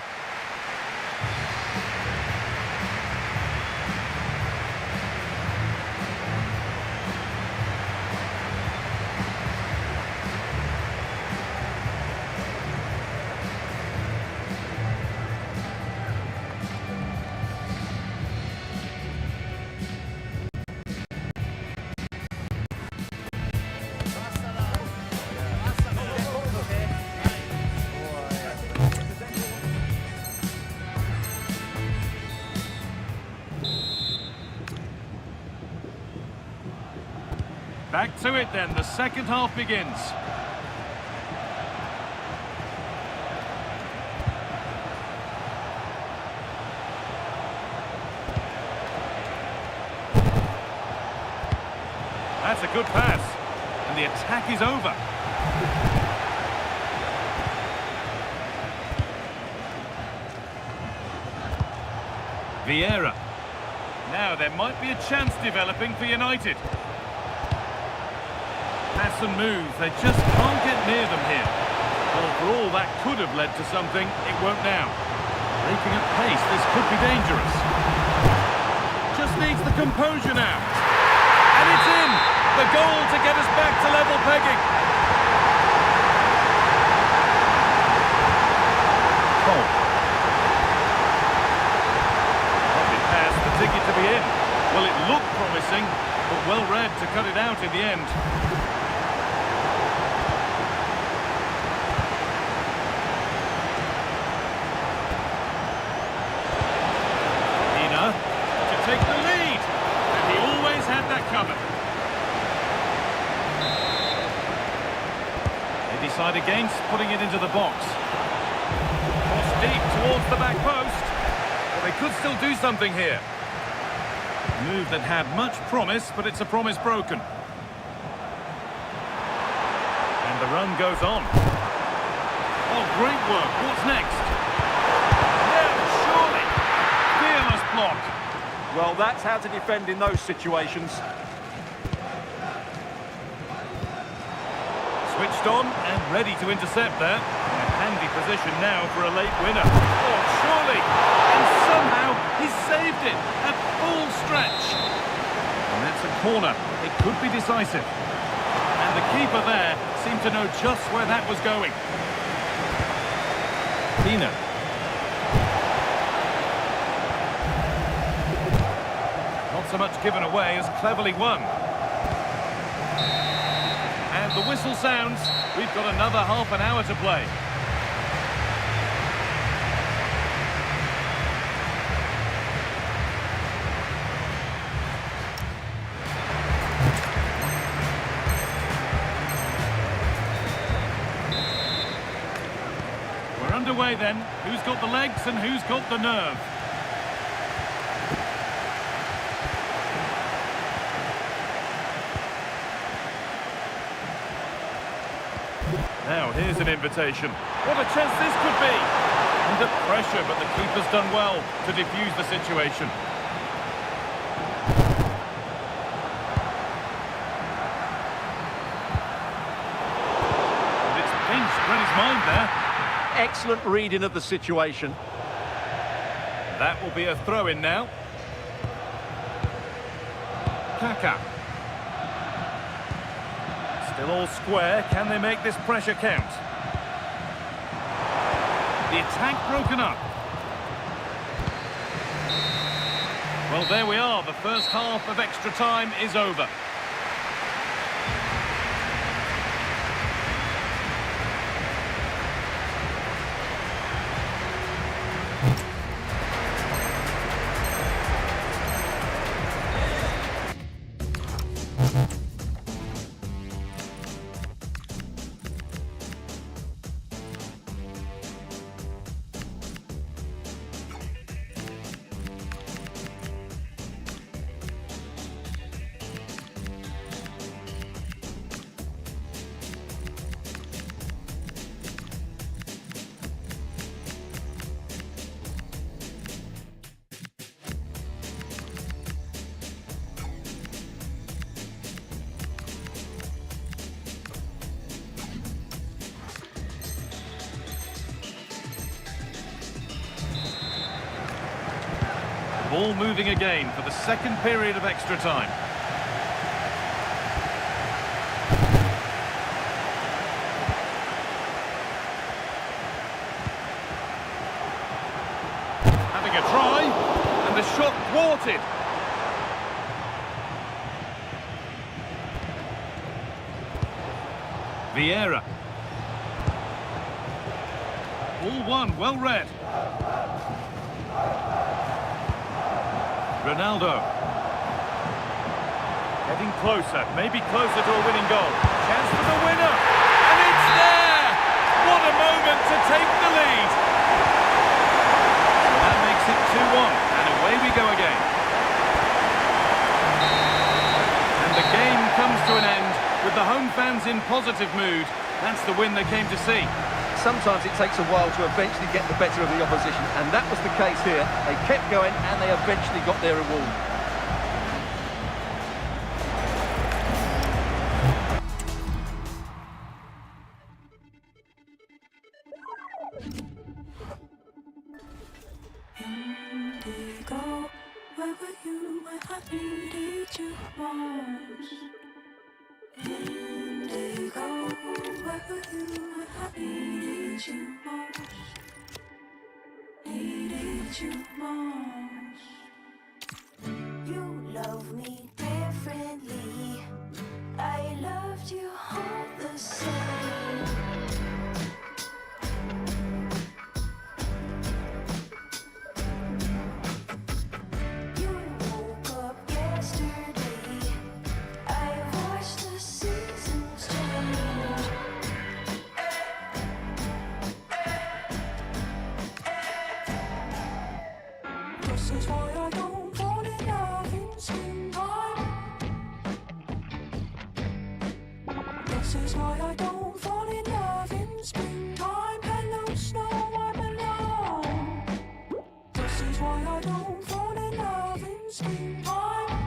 Back to it then, the second half begins. That's a good pass, and the attack is over. Vieira. Now there might be a chance developing for United. Pass and move, they just can't get near them here. Well, for all that could have led to something, it won't now. Breaking at pace, this could be dangerous. Just needs the composure now. And it's in! The goal to get us back to level pegging. Cole. Lovely pass, the ticket to be in. Well, it looked promising, but well read to cut it out in the end. Take the lead, and he always had that covered. They decide against putting it into the box. Cross deep towards the back post. Well, they could still do something here. A move that had much promise, but it's a promise broken. And the run goes on. Oh, great work. What's next? Yeah, surely. Fearless block. Well, that's how to defend in those situations. Switched on and ready to intercept there. A handy position now for a late winner. Oh, surely! And somehow he's saved it at full stretch. And that's a corner. It could be decisive. And the keeper there seemed to know just where that was going. Pina. Not so much given away as cleverly won. And the whistle sounds. We've got another half an hour to play. We're underway then. Who's got the legs and who's got the nerve? Now, here's an invitation. What a chance this could be! Under pressure, but the keeper's done well to defuse the situation. And it's pinched, read his mind there. Excellent reading of the situation. That will be a throw-in now. Kaka. Still all square. Can they make this pressure count? The attack broken up. Well, there we are. The first half of extra time is over. Ball moving again for the second period of extra time. Having a try, and the shot thwarted. Vieira. All one, well read. Ronaldo. Getting closer, maybe closer to a winning goal. Chance for the winner, and it's there! What a moment to take the lead! That makes it 2-1, and away we go again. And the game comes to an end with the home fans in positive mood. That's the win they came to see. Sometimes it takes a while to eventually get the better of the opposition, and that was the case here. They kept going and they eventually got their reward. Indigo, where were you when I needed you most? Indigo, where were you when I needed you most? Needed you most. You love me differently. I loved you all the same. You woke up yesterday. I watched the seasons change. This is why I don't fall in love in springtime. Hello, snow, I'm alone. This is why I don't fall in love in springtime.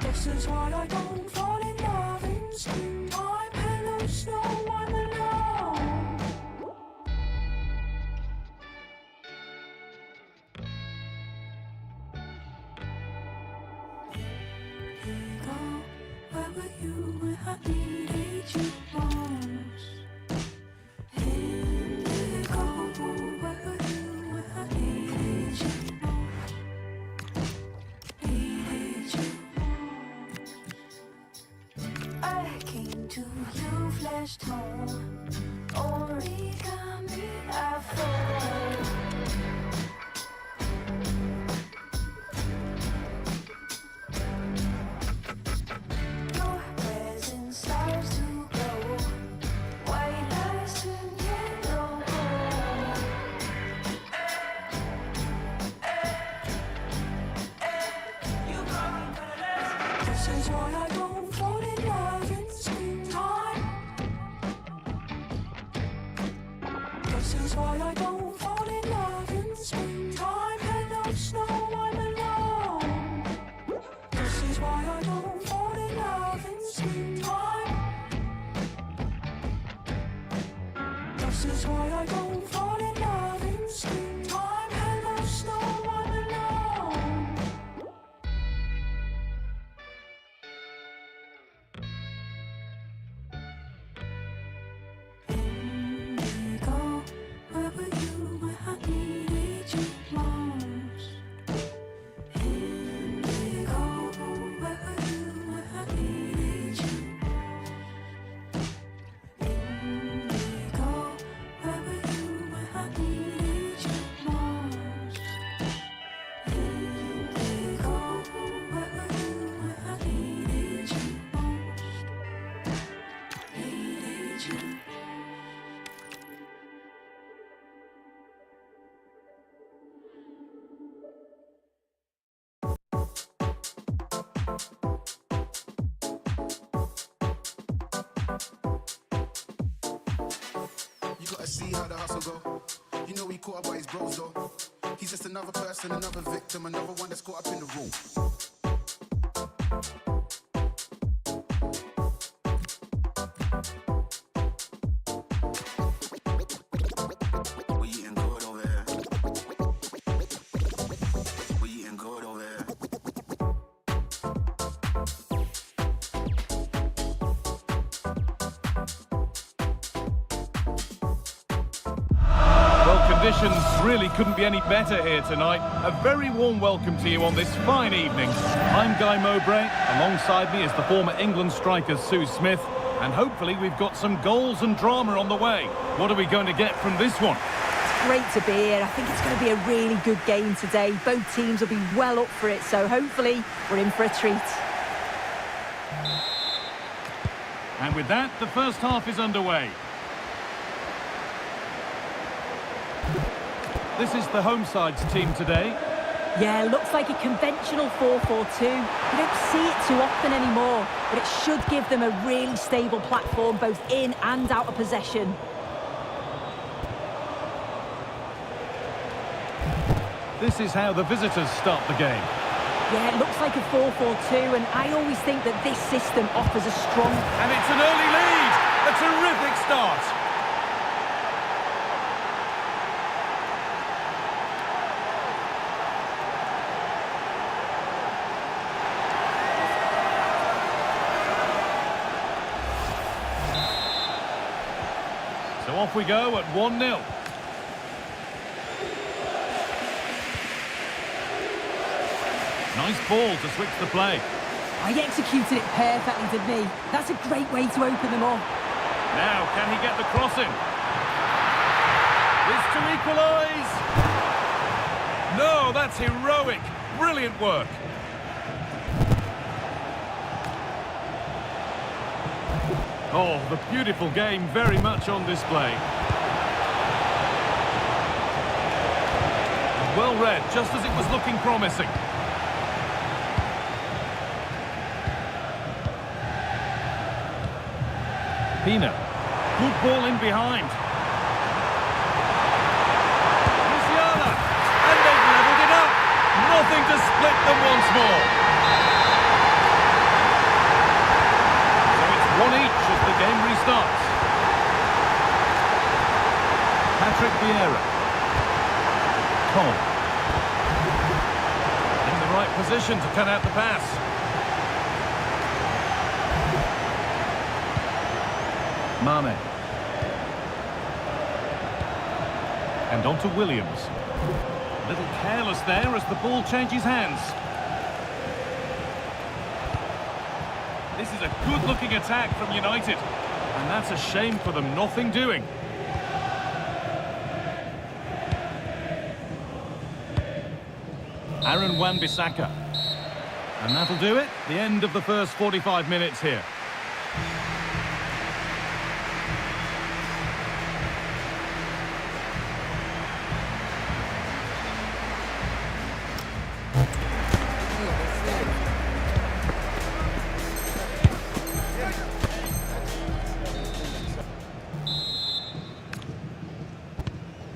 This is why I don't fall in love in springtime. Hello, snow, I'm alone. Indigo, where were you when I needed you most? Indigo, where were you when I needed you most? Needed you most. I came to you, flesh tone, origami I fold. Your presence starts to glow. White lies turn yellow gold. This is why I don't fall in love in springtime. This is why I don't fall in love in springtime. Hello, snow, I'm alone. This is why I don't fall in love in springtime. This is why I don't fall in love in springtime. Hello, snow, I'm alone. Indigo, where were you when I needed you most? Indigo, where were you when I needed you most? Indigo, where were you when I needed you most? Indigo, where were you when I needed you most? Needed you. You gotta see how the hustle go. You know he caught up by his bros though. He's just another person, another victim, another one that's caught up in the room. We eating good over here. We eating good over here. Well, conditions really couldn't be any better here tonight. A very warm welcome to you on this fine evening. I'm Guy Mowbray. Alongside me is the former England striker Sue Smith. And hopefully we've got some goals and drama on the way. What are we going to get from this one? It's great to be here. I think it's going to be a really good game today. Both teams will be well up for it, so hopefully we're in for a treat. And with that, the first half is underway. This is the home side's team today. Yeah, looks like a conventional 4-4-2. You don't see it too often anymore, but it should give them a really stable platform both in and out of possession. This is how the visitors start the game. Yeah, it looks like a 4-4-2, and I always think that this system offers a strong... And it's an early lead! A terrific start! So off we go at 1-0. Nice ball to switch the play. I executed it perfectly, didn't he? That's a great way to open them up. Now, can he get the cross in? This to equalise! No, that's heroic. Brilliant work. Oh, the beautiful game very much on display. Well read, just as it was looking promising. Pina. Good ball in behind. Musiala. And they've levelled it up. Nothing to split them once more. So it's 1 each as the game restarts. Patrick Vieira. Con. In the right position to cut out the pass. Mane. And on to Williams. A little careless there as the ball changes hands. This is a good-looking attack from United. And that's a shame for them, nothing doing. Aaron Wan-Bissaka. And that'll do it. The end of the first 45 minutes here.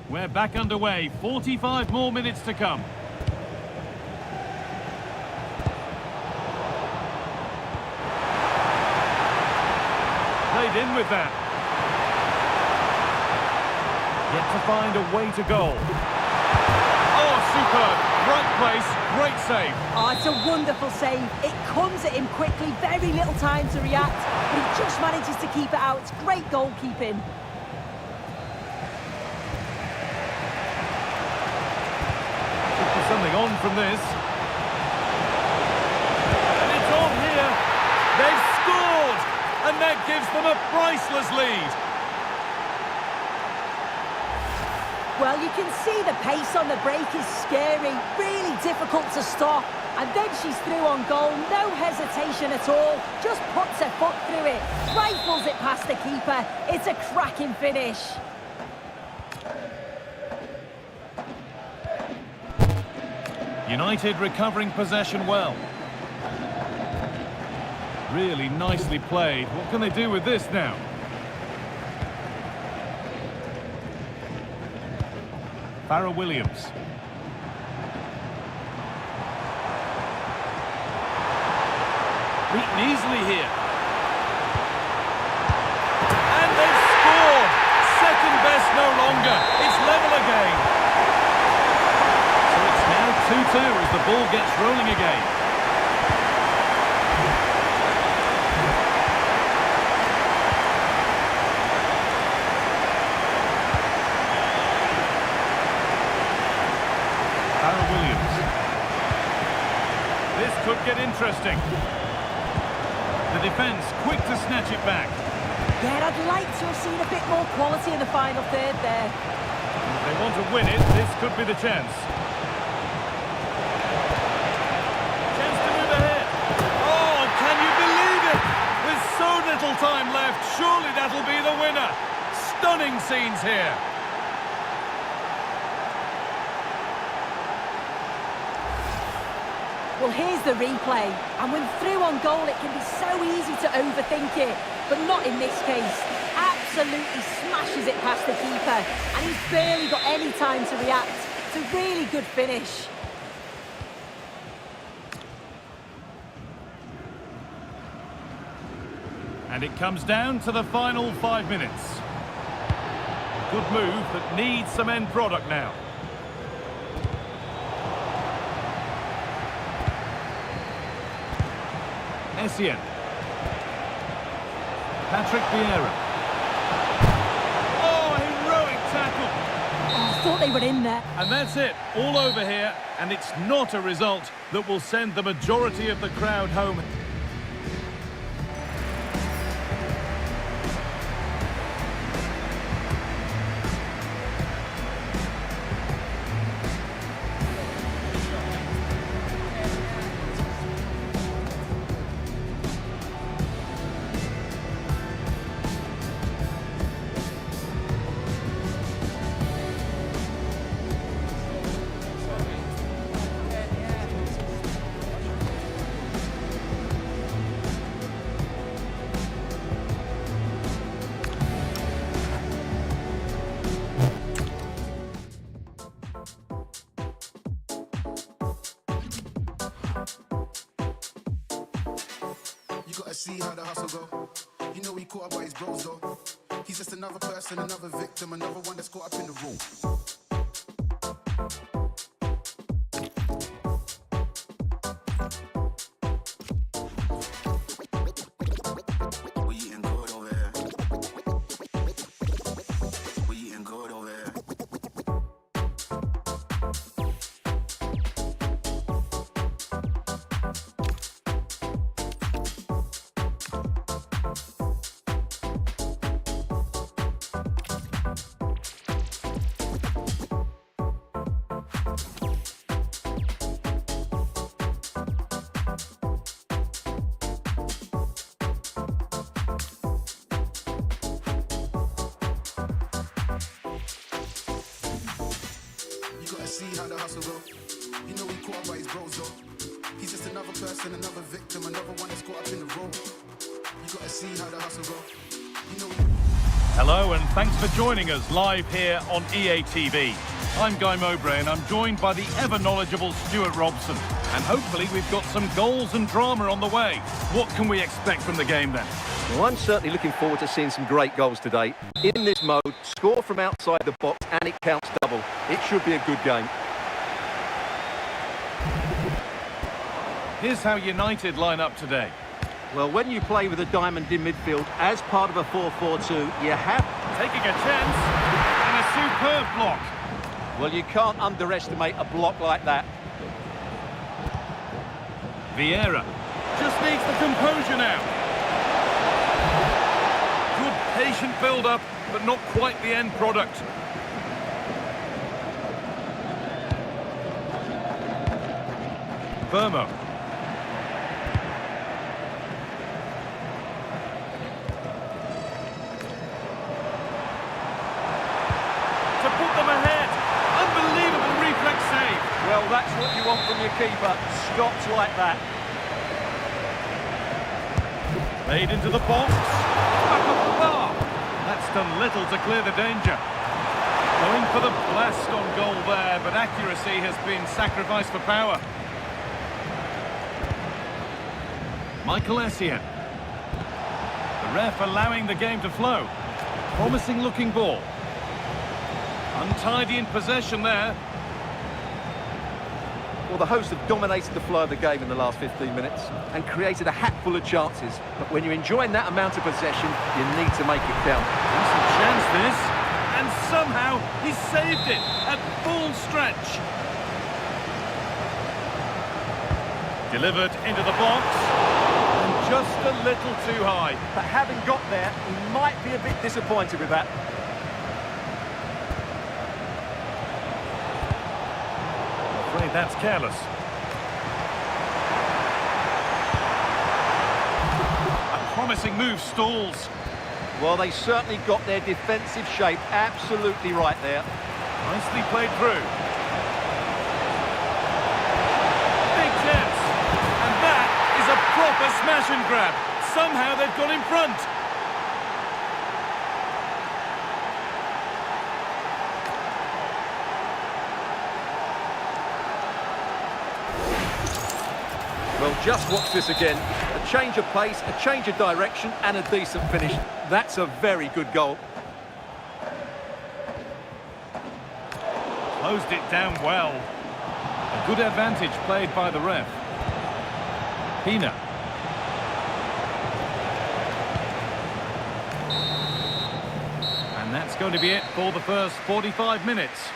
We're back underway. 45 more minutes to come. Played in with that. Yet to find a way to goal. Oh, superb. Right place, great save. Oh, it's a wonderful save. It comes at him quickly, very little time to react, but he just manages to keep it out. It's great goalkeeping. Something on from this. And it's on here. They've scored! And that gives them a priceless lead. Well, you can see the pace on the break is scary, really difficult to stop. And then she's through on goal, no hesitation at all. Just puts her foot through it, rifles it past the keeper. It's a cracking finish. United recovering possession well. Really nicely played. What can they do with this now? Farrell Williams. Beaten easily here. And they've scored! Second best no longer. It's level again. 2-2 as the ball gets rolling again. Farrell Williams. This could get interesting. The defence quick to snatch it back. Yeah, I'd like to have seen a bit more quality in the final third there. If they want to win it, this could be the chance. Little time left, surely that'll be the winner. Stunning scenes here. Well, here's the replay, and when through on goal it can be so easy to overthink it, but not in this case. Absolutely smashes it past the keeper, and he's barely got any time to react. It's a really good finish. And it comes down to the final 5 minutes. Good move that needs some end product now. Essien. Patrick Vieira. Oh, heroic tackle. Oh, I thought they were in there. And that's it, all over here. And it's not a result that will send the majority of the crowd home. gotta see how the hustle go. You know he caught up by his bros though. He's just another person, another victim, another one that's caught up in the room. See how the hustle go. You know he caught up by his bros though. He's just another person, another victim, another one that's caught up in the role. You gotta see how the hustle go. You know Hello and thanks for joining us live here on EA TV. I'm Guy Mowbray and I'm joined by the ever-knowledgeable Stuart Robson. And hopefully we've got some goals and drama on the way. What can we expect from the game then? Well, I'm certainly looking forward to seeing some great goals today. In this mode, score from outside the box and it counts double. It should be a good game. Here's how United line up today. Well, when you play with a diamond in midfield as part of a 4-4-2, you have... Taking a chance and a superb block. Well, you can't underestimate a block like that. Vieira just needs the composure now. Good patient build-up, but not quite the end product. Vermo. To put them ahead. Unbelievable reflex save. Well, that's what you want from your keeper. Stops like that. Made into the box. Back up the bar. That's done little to clear the danger. Going for the blast on goal there, but accuracy has been sacrificed for power. Michael Essien. The ref allowing the game to flow. Promising looking ball. Untidy in possession there. Well, the hosts have dominated the flow of the game in the last 15 minutes and created a hatful of chances. But when you're enjoying that amount of possession, you need to make it count. Decent chance this, and somehow he saved it at full stretch. Delivered into the box, and just a little too high. But having got there, he might be a bit disappointed with that. That's careless. A promising move stalls. Well, they certainly got their defensive shape absolutely right there. Nicely played through. Big chance. And that is a proper smash and grab. Somehow they've got in front. Well, just watch this again. A change of pace, a change of direction, and a decent finish. That's a very good goal. Closed it down well. A good advantage played by the ref. Pina. And that's going to be it for the first 45 minutes.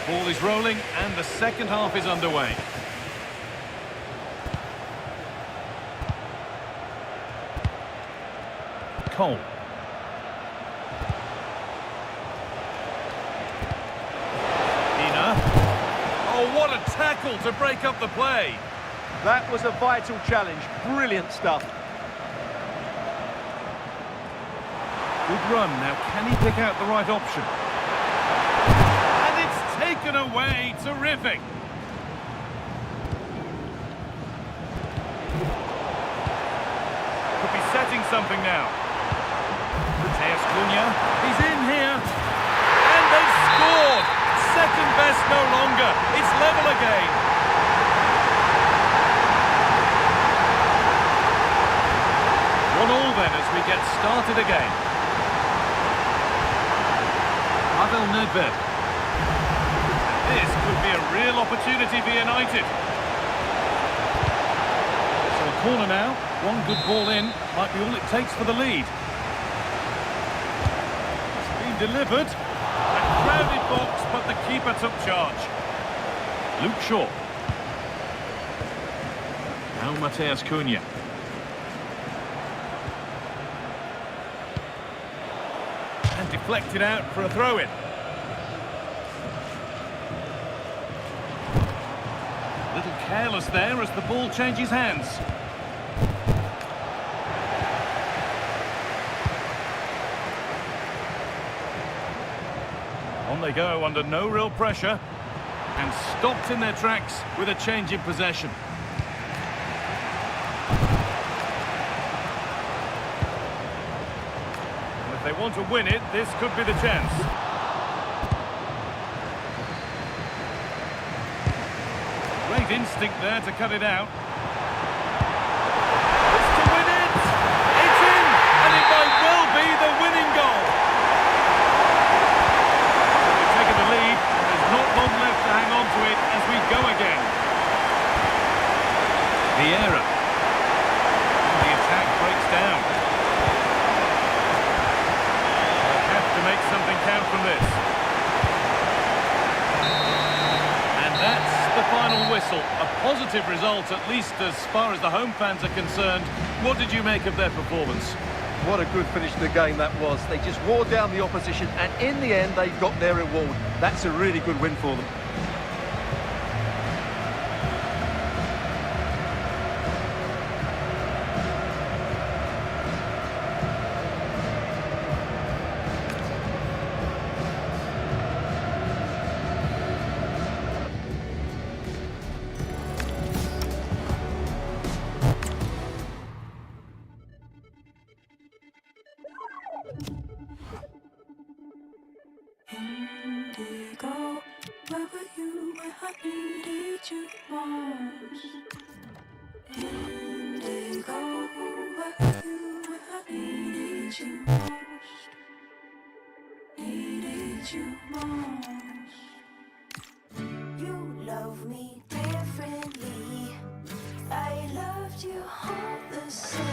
Ball is rolling and the second half is underway. hole. Oh, what a tackle to break up the play. That was a vital challenge. Brilliant stuff. Good run. Now, can he pick out the right option? And it's taken away. Terrific. Could be setting something now. Mateus Cunha. He's in here. And they've scored. Second best no longer. It's level again. 1-1 then as we get started again. Pavel Nedved. This could be a real opportunity for United. So a corner now. One good ball in. Might be all it takes for the lead. It's been delivered. A crowded box, but the keeper took charge. Luke Shaw. Now Mateus Cunha. And deflected out for a throw-in. A little careless there as the ball changes hands. On they go under no real pressure and stopped in their tracks with a change in possession. And if they want to win it, this could be the chance. Great instinct there to cut it out. It's to win it! It's in! And it might well be the winning goal! Not long left to hang on to it as we go again. Vieira. The attack breaks down. They'll have to make something count from this. And that's the final whistle. A positive result, at least as far as the home fans are concerned. What did you make of their performance? What a good finish to the game that was. They just wore down the opposition, and in the end, they got their reward. That's a really good win for them. Indigo, where were you when I needed you most? Indigo, where were you when I needed you most? Needed you most. You love me differently. I loved you all the same.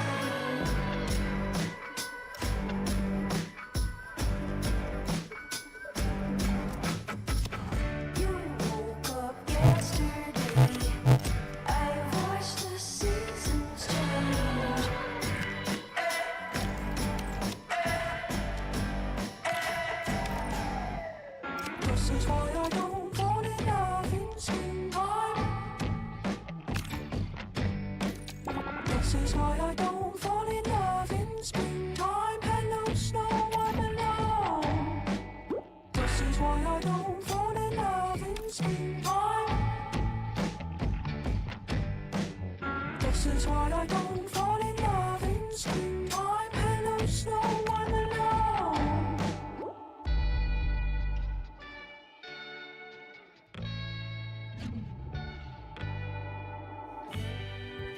You woke up yesterday. I watched the seasons change. This is why I don't fall in love in springtime. This is why I don't fall in love in springtime. Hello, snow, I'm alone. This is why I don't fall in love in springtime. This is why I don't fall in love in springtime. Hello, snow, I'm alone.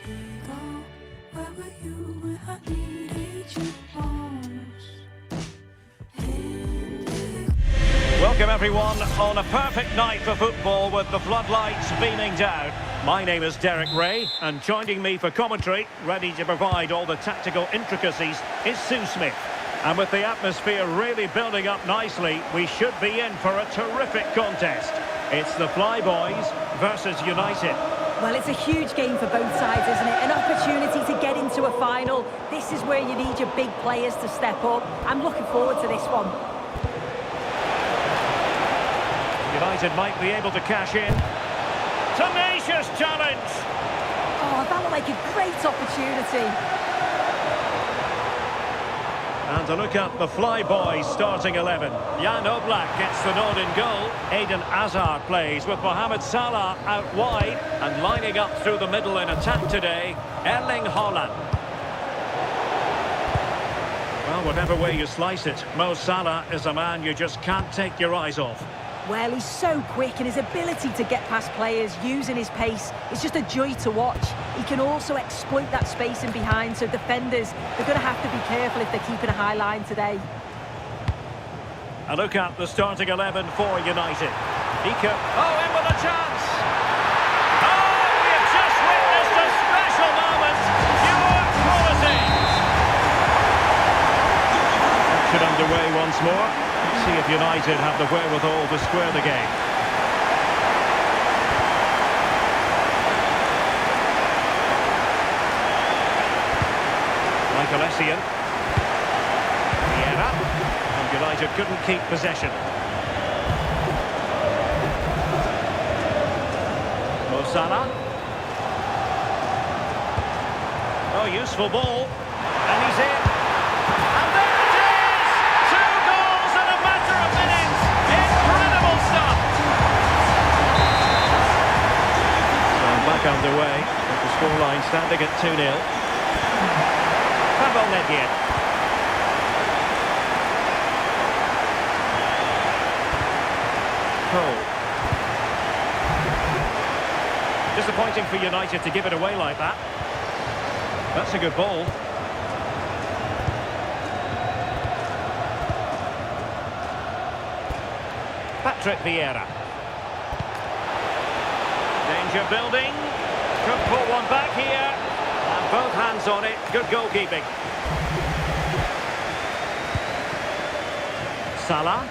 Indigo, where were you when I needed you most? Indigo. Welcome everyone on a perfect night for football with the floodlights beaming down. My name is Derek Ray, and joining me for commentary, ready to provide all the tactical intricacies, is Sue Smith. And with the atmosphere really building up nicely, we should be in for a terrific contest. It's the Flyboys versus United. Well, it's a huge game for both sides, isn't it? An opportunity to get into a fight. final. This is where you need your big players to step up. I'm looking forward to this one. United might be able to cash in. Tenacious challenge! Oh, that looked like a great opportunity. And to look at the Flyboys starting 11. Jan Oblak gets the nod in goal. Eden Hazard plays with Mohamed Salah out wide. And lining up through the middle in attack today, Erling Haaland. Well, whatever way you slice it, Mo Salah is a man you just can't take your eyes off. Well, he's so quick, and his ability to get past players using his pace is just a joy to watch. He can also exploit that space in behind, so defenders, they're going to have to be careful if they're keeping a high line today. A look at the starting 11 for United. Ika, in with a chance! Oh, we have just witnessed a special moment! Pure quality! Action underway once more. See if United have the wherewithal to square the game. Michael Essien. Vieira. And United couldn't keep possession. Mo Salah. Oh, useful ball. And he's in. And there it is! 2 goals in a matter of minutes. Incredible stuff. And back underway. With the scoreline standing at 2-0. Pavel Nedved. Cole. Disappointing for United to give it away like that. That's a good ball. Patrick Vieira. Danger building. Could pull one back here. And both hands on it. Good goalkeeping. Salah.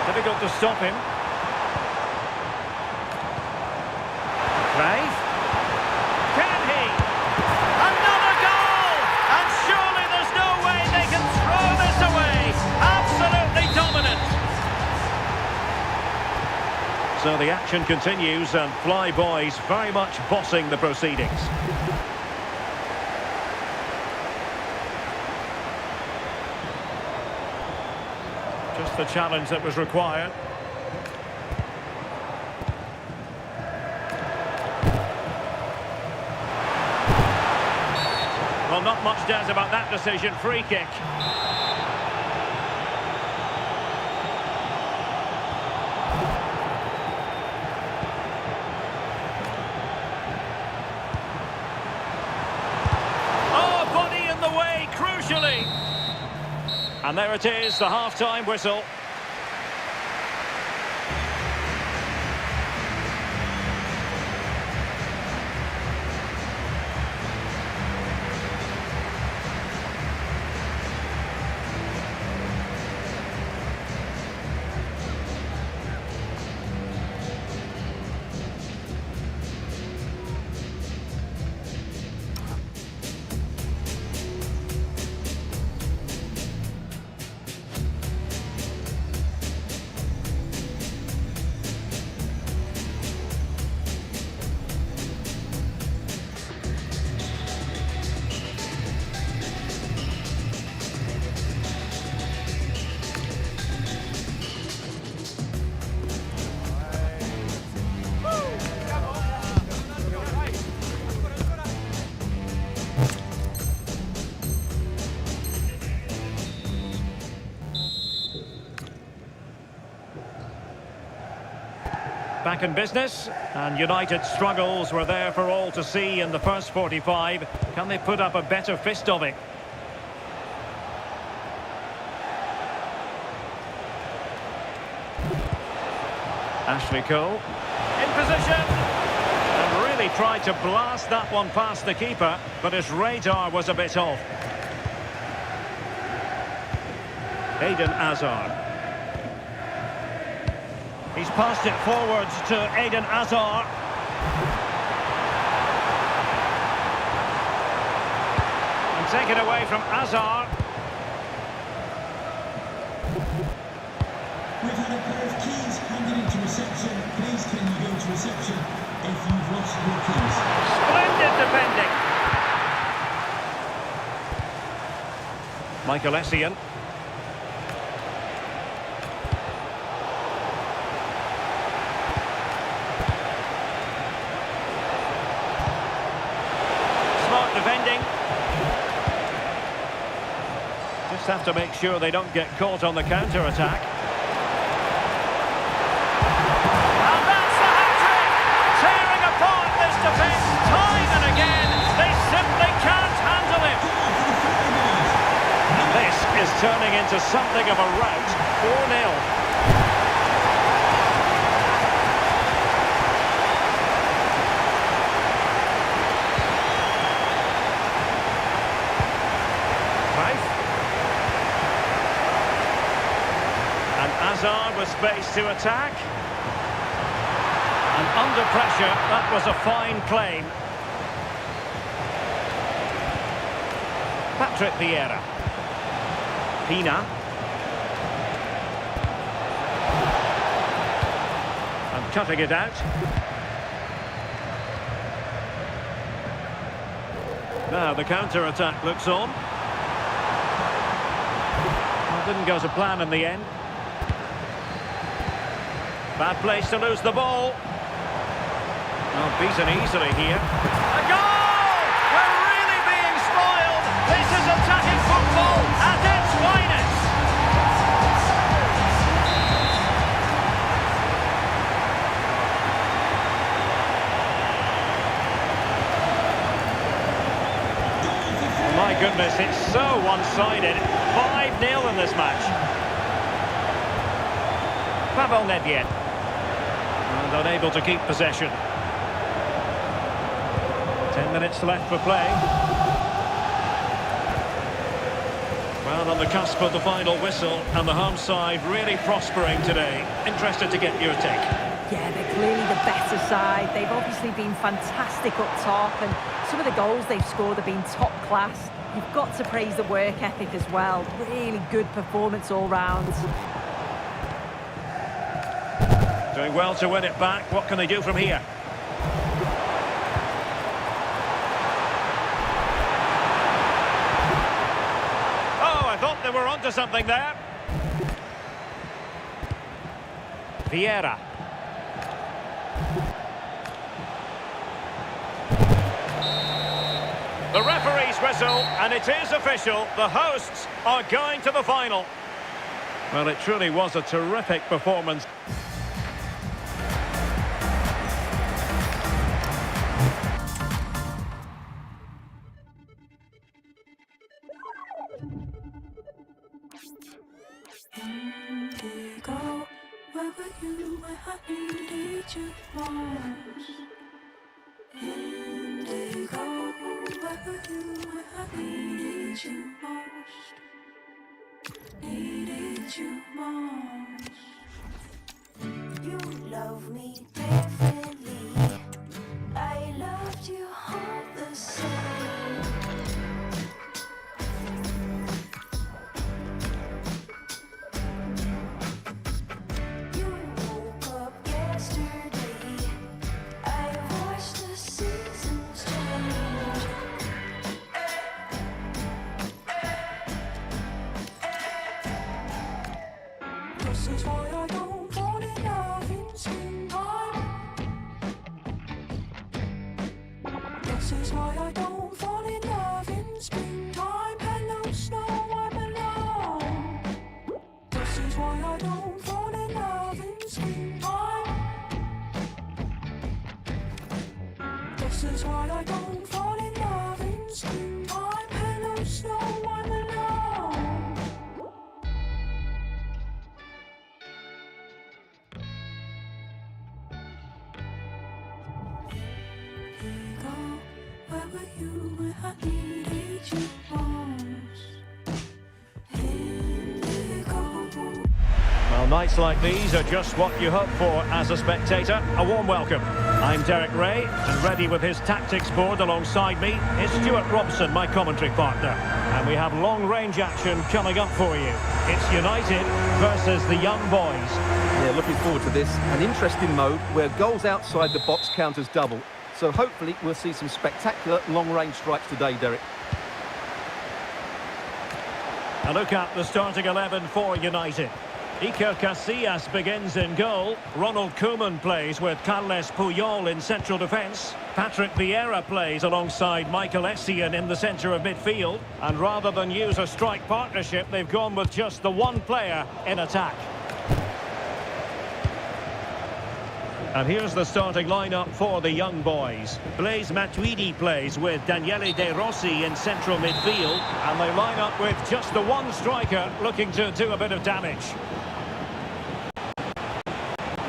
Difficult to stop him. Crave. Can he? Another goal! And surely there's no way they can throw this away. Absolutely dominant. So the action continues and Flyboys very much bossing the proceedings. Just the challenge that was required. Well, not much doubt about that decision. Free kick. Oh, body in the way, crucially. And there it is, the half-time whistle. Back in business, and United's struggles were there for all to see in the first 45. Can they put up a better fist of it? Ashley Cole in position and really tried to blast that one past the keeper, but his radar was a bit off. Eden Hazard. He's passed it forwards to Eden Hazard. Taken away from Azar. We've had a pair of keys handed into reception. Please can you go to reception if you've lost your keys? Splendid defending. Michael Essien. Smart defending. Just have to make sure they don't get caught on the counter-attack. And that's the hat-trick! Tearing apart this defence time and again. They simply can't handle it. This is turning into something of a rout. 4-0. Azar with space to attack. And under pressure, that was a fine claim. Patrick Vieira. Pina. And cutting it out. Now the counter-attack looks on. Well, didn't go to plan in the end. Bad place to lose the ball. Well, beaten easily here. A goal! We're really being spoiled. This is attacking football at its finest. Oh my goodness, it's so one-sided. 5-0 in this match. Pavel Nedved. And unable to keep possession. 10 minutes left for play. Well, on the cusp of the final whistle, and the home side really prospering today. Interested to get your take. Yeah, they're clearly the better side. They've obviously been fantastic up top, and some of the goals they've scored have been top class. You've got to praise the work ethic as well. Really good performance all round. Doing well to win it back. What can they do from here? Oh, I thought they were onto something there. Vieira. The referee's whistle, and it is official. The hosts are going to the final. Well, it truly was a terrific performance. Indigo, where were you when I needed you most? Indigo, where were you when I needed you most? Needed you most. You love me differently. I loved you all the same. You woke up yesterday. I watched the seasons change. This is why I don't fall in love in springtime. This is why I don't fall in love in springtime. Hello, snow, I'm alone. This is why I don't fall in love in springtime. This is why I don't fall in love in springtime. Hello, snow, I'm alone. Indigo, where were you when I needed you most? Indigo. Well, nights like these are just what you hope for as a spectator. A warm welcome. I'm Derek Ray, and ready with his tactics board alongside me is Stuart Robson, my commentary partner. And we have long-range action coming up for you. It's United versus the Young Boys. Yeah, looking forward to this. An interesting mode where goals outside the box count as double. So hopefully we'll see some spectacular long-range strikes today, Derek. A look at the starting 11 for United. Iker Casillas begins in goal. Ronald Koeman plays with Carles Puyol in central defence. Patrick Vieira plays alongside Michael Essien in the centre of midfield. And rather than use a strike partnership, they've gone with just the one player in attack. And here's the starting lineup for the Young Boys. Blaise Matuidi plays with Daniele De Rossi in central midfield. And they line up with just the one striker looking to do a bit of damage.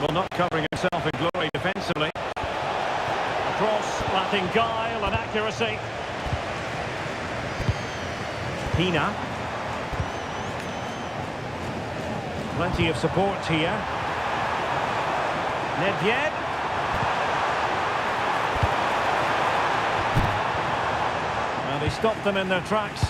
Well, not covering himself in glory defensively. A cross lacking guile and accuracy. Pina. Plenty of support here. Nedved. Well, they stopped them in their tracks.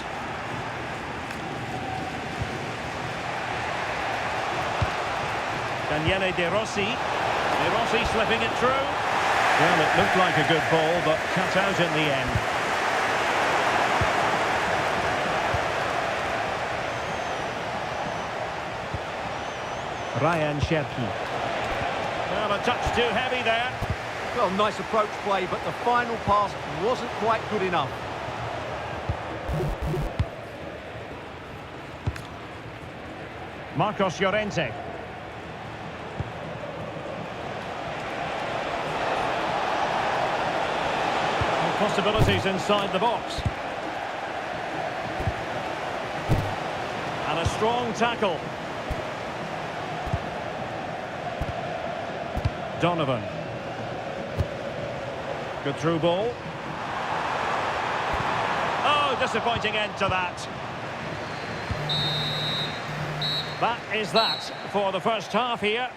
Daniele De Rossi. De Rossi slipping it through. Well, it looked like a good ball, but cut out in the end. Ryan Cherki. Well, a touch too heavy there. Well, nice approach play, but the final pass wasn't quite good enough. Marcos Llorente. Possibilities inside the box. And a strong tackle. Donovan. Good through ball. Oh, disappointing end to that. That is that for the first half here.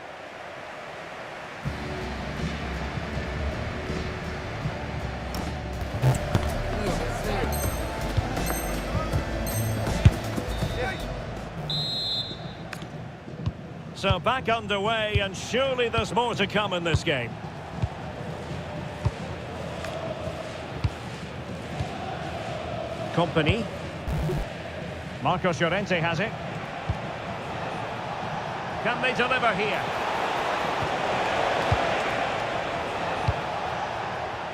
So back underway, and surely there's more to come in this game. Company. Marcos Llorente has it. Can they deliver here?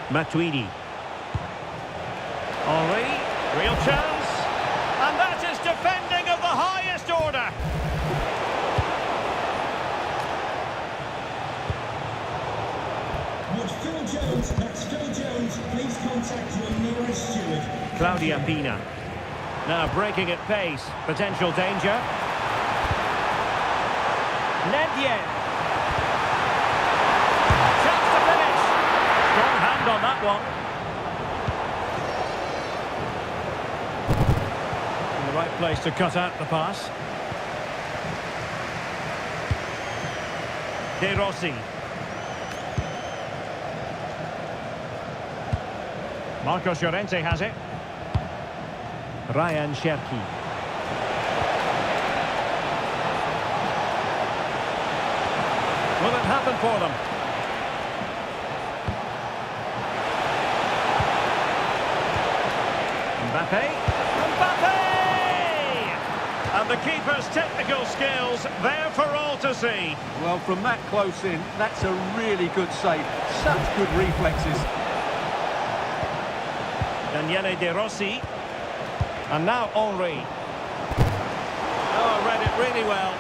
Matuidi. Henri, real chance. And that is defending of the highest order. Phil Jones, that's Phil Jones. Please contact your nearest steward. Claudia Pina. Now breaking at pace. Potential danger. Nedved. Chance to finish. Strong hand on that one. In the right place to cut out the pass. De Rossi. Marcos Llorente has it. Ryan Cherki. Will it happen for them? Mbappe. And the keeper's technical skills there for all to see. Well, from that close in, that's a really good save. Such good reflexes. Daniele De Rossi. And now Henri. Oh, read it really well.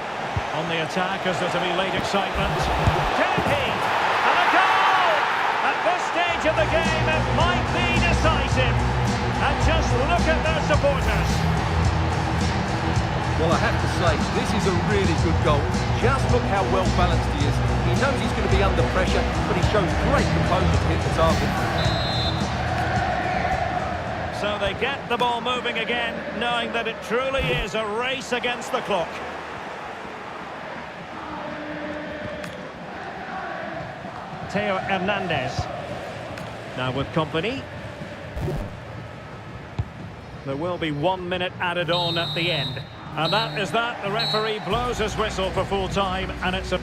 On the attack as there's to be late excitement. Can he? And a goal! At this stage of the game, it might be decisive. And just look at their supporters. Well, I have to say, this is a really good goal. Just look how well balanced he is. He knows he's going to be under pressure, but he shows great composure to hit the target. So they get the ball moving again, knowing that it truly is a race against the clock. Teo Hernandez. Now with company. There will be 1 minute added on at the end. And that is that. The referee blows his whistle for full time, and it's a...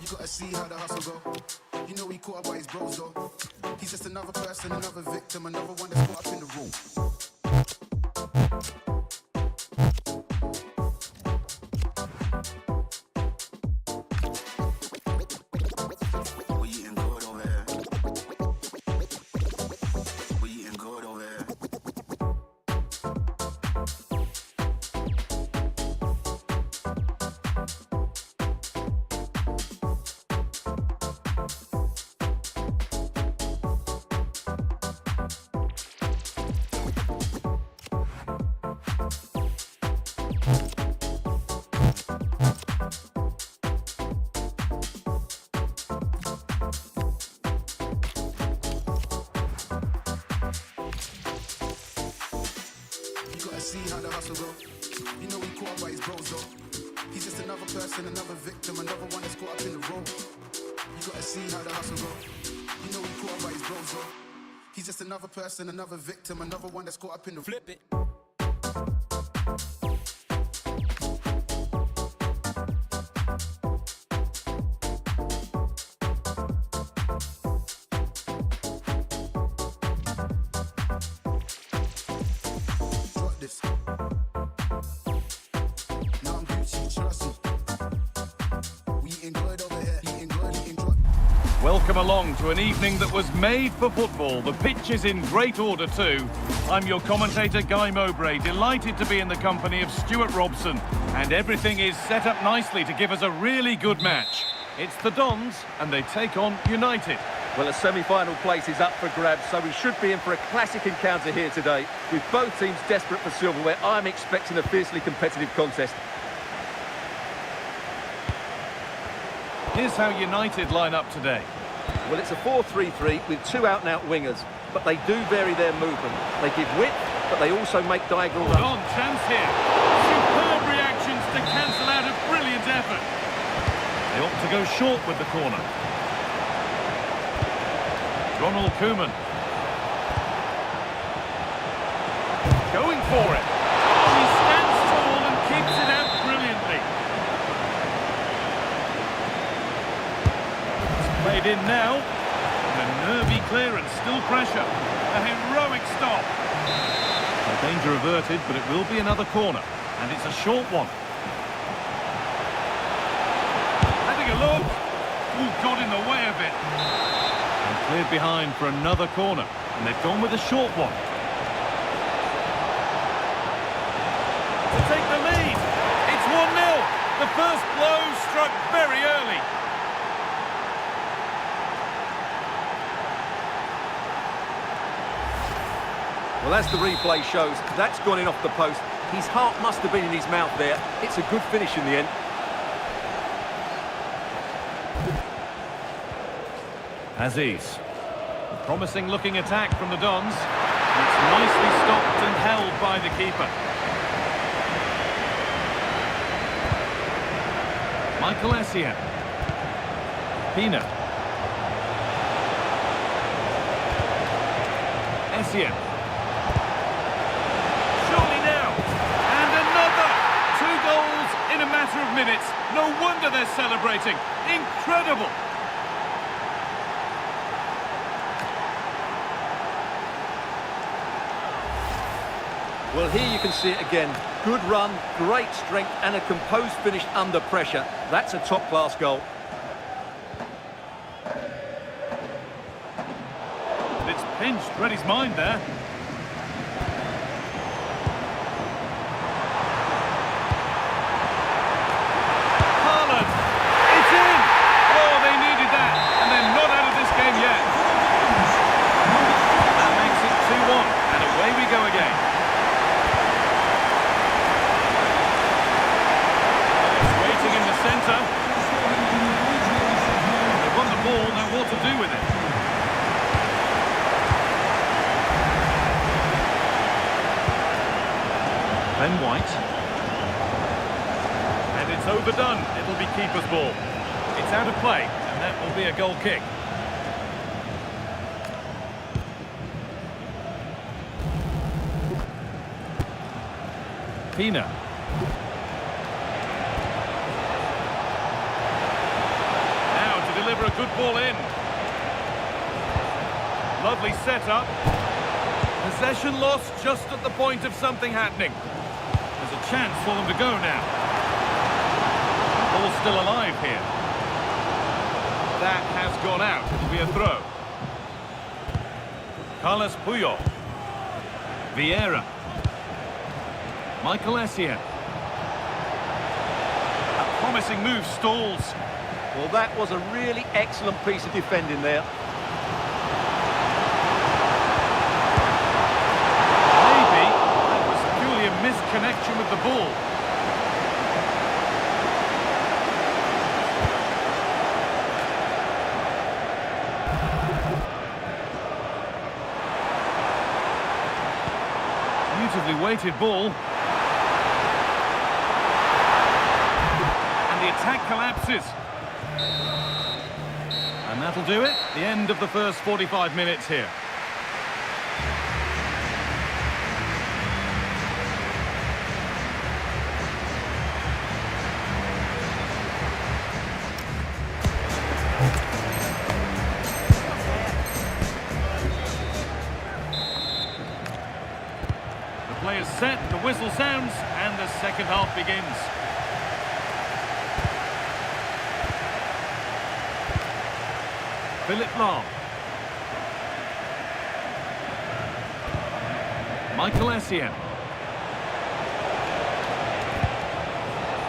You gotta see how the hustle go. You know he caught up by his bros though. He's just another person, another victim, another one that's caught up in the room. We eating good over here. We eating good over here. See how the hustle go. You know he caught up by his bros though. He's just another person, another victim, another one that's caught up in the role. You gotta see how the hustle go. You know he caught up by his bros though. He's just another person, another victim, another one that's caught up in the flip it. Welcome along to an evening that was made for football. The pitch is in great order too. I'm your commentator, Guy Mowbray, delighted to be in the company of Stuart Robson. And everything is set up nicely to give us a really good match. It's the Dons, and they take on United. Well, a semi-final place is up for grabs, so we should be in for a classic encounter here today. With both teams desperate for silverware, I'm expecting a fiercely competitive contest. Here's how United line up today. Well, it's a 4-3-3 with two out-and-out wingers, but they do vary their movement. They give width, but they also make diagonal runs. On, chance here. Superb reactions to cancel out a brilliant effort. They opt to go short with the corner. Ronald Koeman. Going for it. Oh, he stands tall and keeps it out brilliantly. Played in now. And a nervy clearance, still pressure. A heroic stop. The danger averted, but it will be another corner. And it's a short one. Having a look. Ooh, got in the way of it. And cleared behind for another corner. And they've gone with a short one. To take the lead. It's 1-0. The first blow struck very early. Well, as the replay shows, that's gone in off the post. His heart must have been in his mouth there. It's a good finish in the end. Aziz. A promising looking attack from the Dons. It's nicely stopped and held by the keeper. Michael Essien. Pina. Essien. Surely now. And another. 2 goals in a matter of minutes. No wonder they're celebrating. Incredible. Well, here you can see it again. Good run, great strength, and a composed finish under pressure. That's a top-class goal. It's pinched, read his mind there. Haaland! It's in! Oh, they needed that, and they're not out of this game yet. That makes it 2-1, and away we go again. Ben White. And it's overdone. It'll be keeper's ball. It's out of play, and that will be a goal kick. Pina. Now to deliver a good ball in. Lovely setup. Possession lost just at the point of something happening. There's a chance for them to go now. Ball's still alive here. That has gone out. It'll be a throw. Carlos Puyol. Vieira. Michael Essien. A promising move stalls. Well, that was a really excellent piece of defending there. Maybe that was purely a misconnection with the ball. Beautifully weighted ball. The attack collapses. And that'll do it. The end of the first 45 minutes here. The play is set, the whistle sounds, and the second half begins. Philipp Lahm. Michael Essien.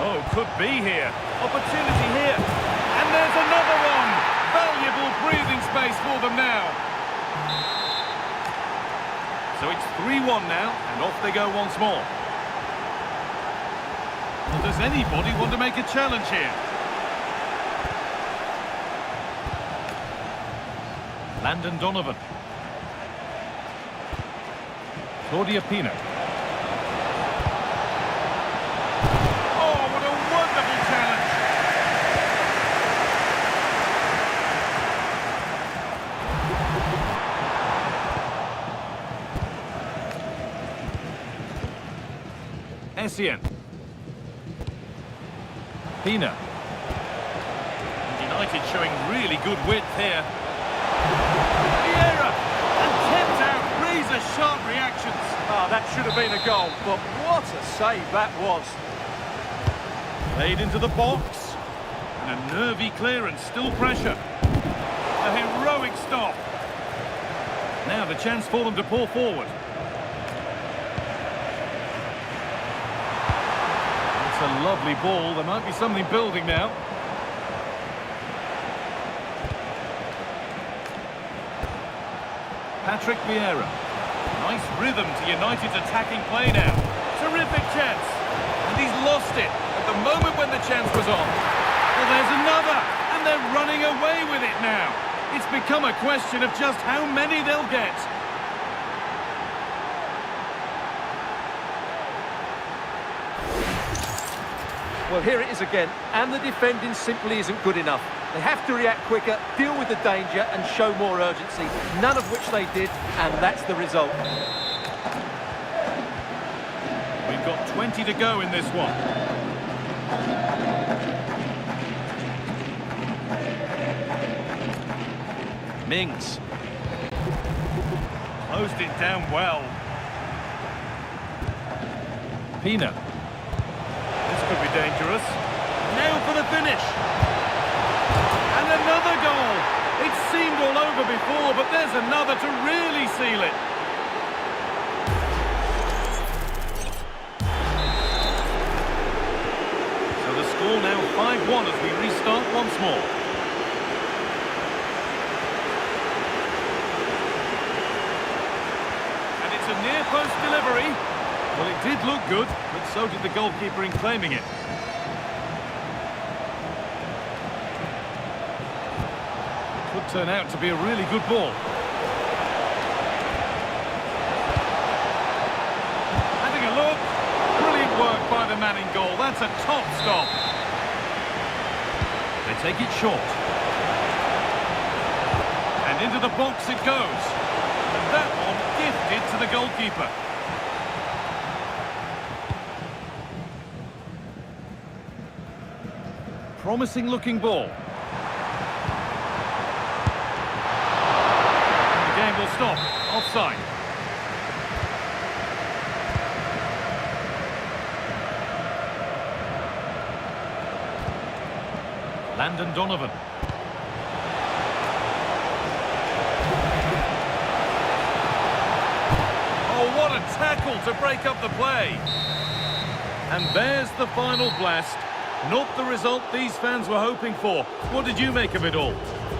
Oh, could be here. Opportunity here. And there's another one. Valuable breathing space for them now. So it's 3-1 now, and off they go once more. Well, does anybody want to make a challenge here? Landon Donovan. Claudia Pina. Oh, what a wonderful challenge! Essien. Pina. United showing really good width here. Vieira, and kept out, razor-sharp reactions. Ah, that should have been a goal, but what a save that was. Played into the box, and a nervy clearance, still pressure. A heroic stop. Now the chance for them to pull forward. It's a lovely ball, there might be something building now. Patrick Vieira. Nice rhythm to United's attacking play now. Terrific chance. And he's lost it at the moment when the chance was on. Well, there's another. And they're running away with it now. It's become a question of just how many they'll get. Well, here it is again, and the defending simply isn't good enough. They have to react quicker, deal with the danger, and show more urgency, none of which they did, and that's the result. We've got 20 to go in this one. Mings. Closed it down well. Pina. This could be dangerous. Now for the finish. And another goal. It seemed all over before, but there's another to really seal it. So the score now 5-1 as we restart once more. And it's a near post delivery. Well, it did look good, but so did the goalkeeper in claiming it. Could turn out to be a really good ball. Having a look. man in goal. That's a top stop. They take it short. And into the box it goes. And that one gifted to the goalkeeper. Promising looking ball. The game will stop. Offside. Landon Donovan. Oh, what a tackle to break up the play. And there's the final blast. Not the result these fans were hoping for. What did you make of it all?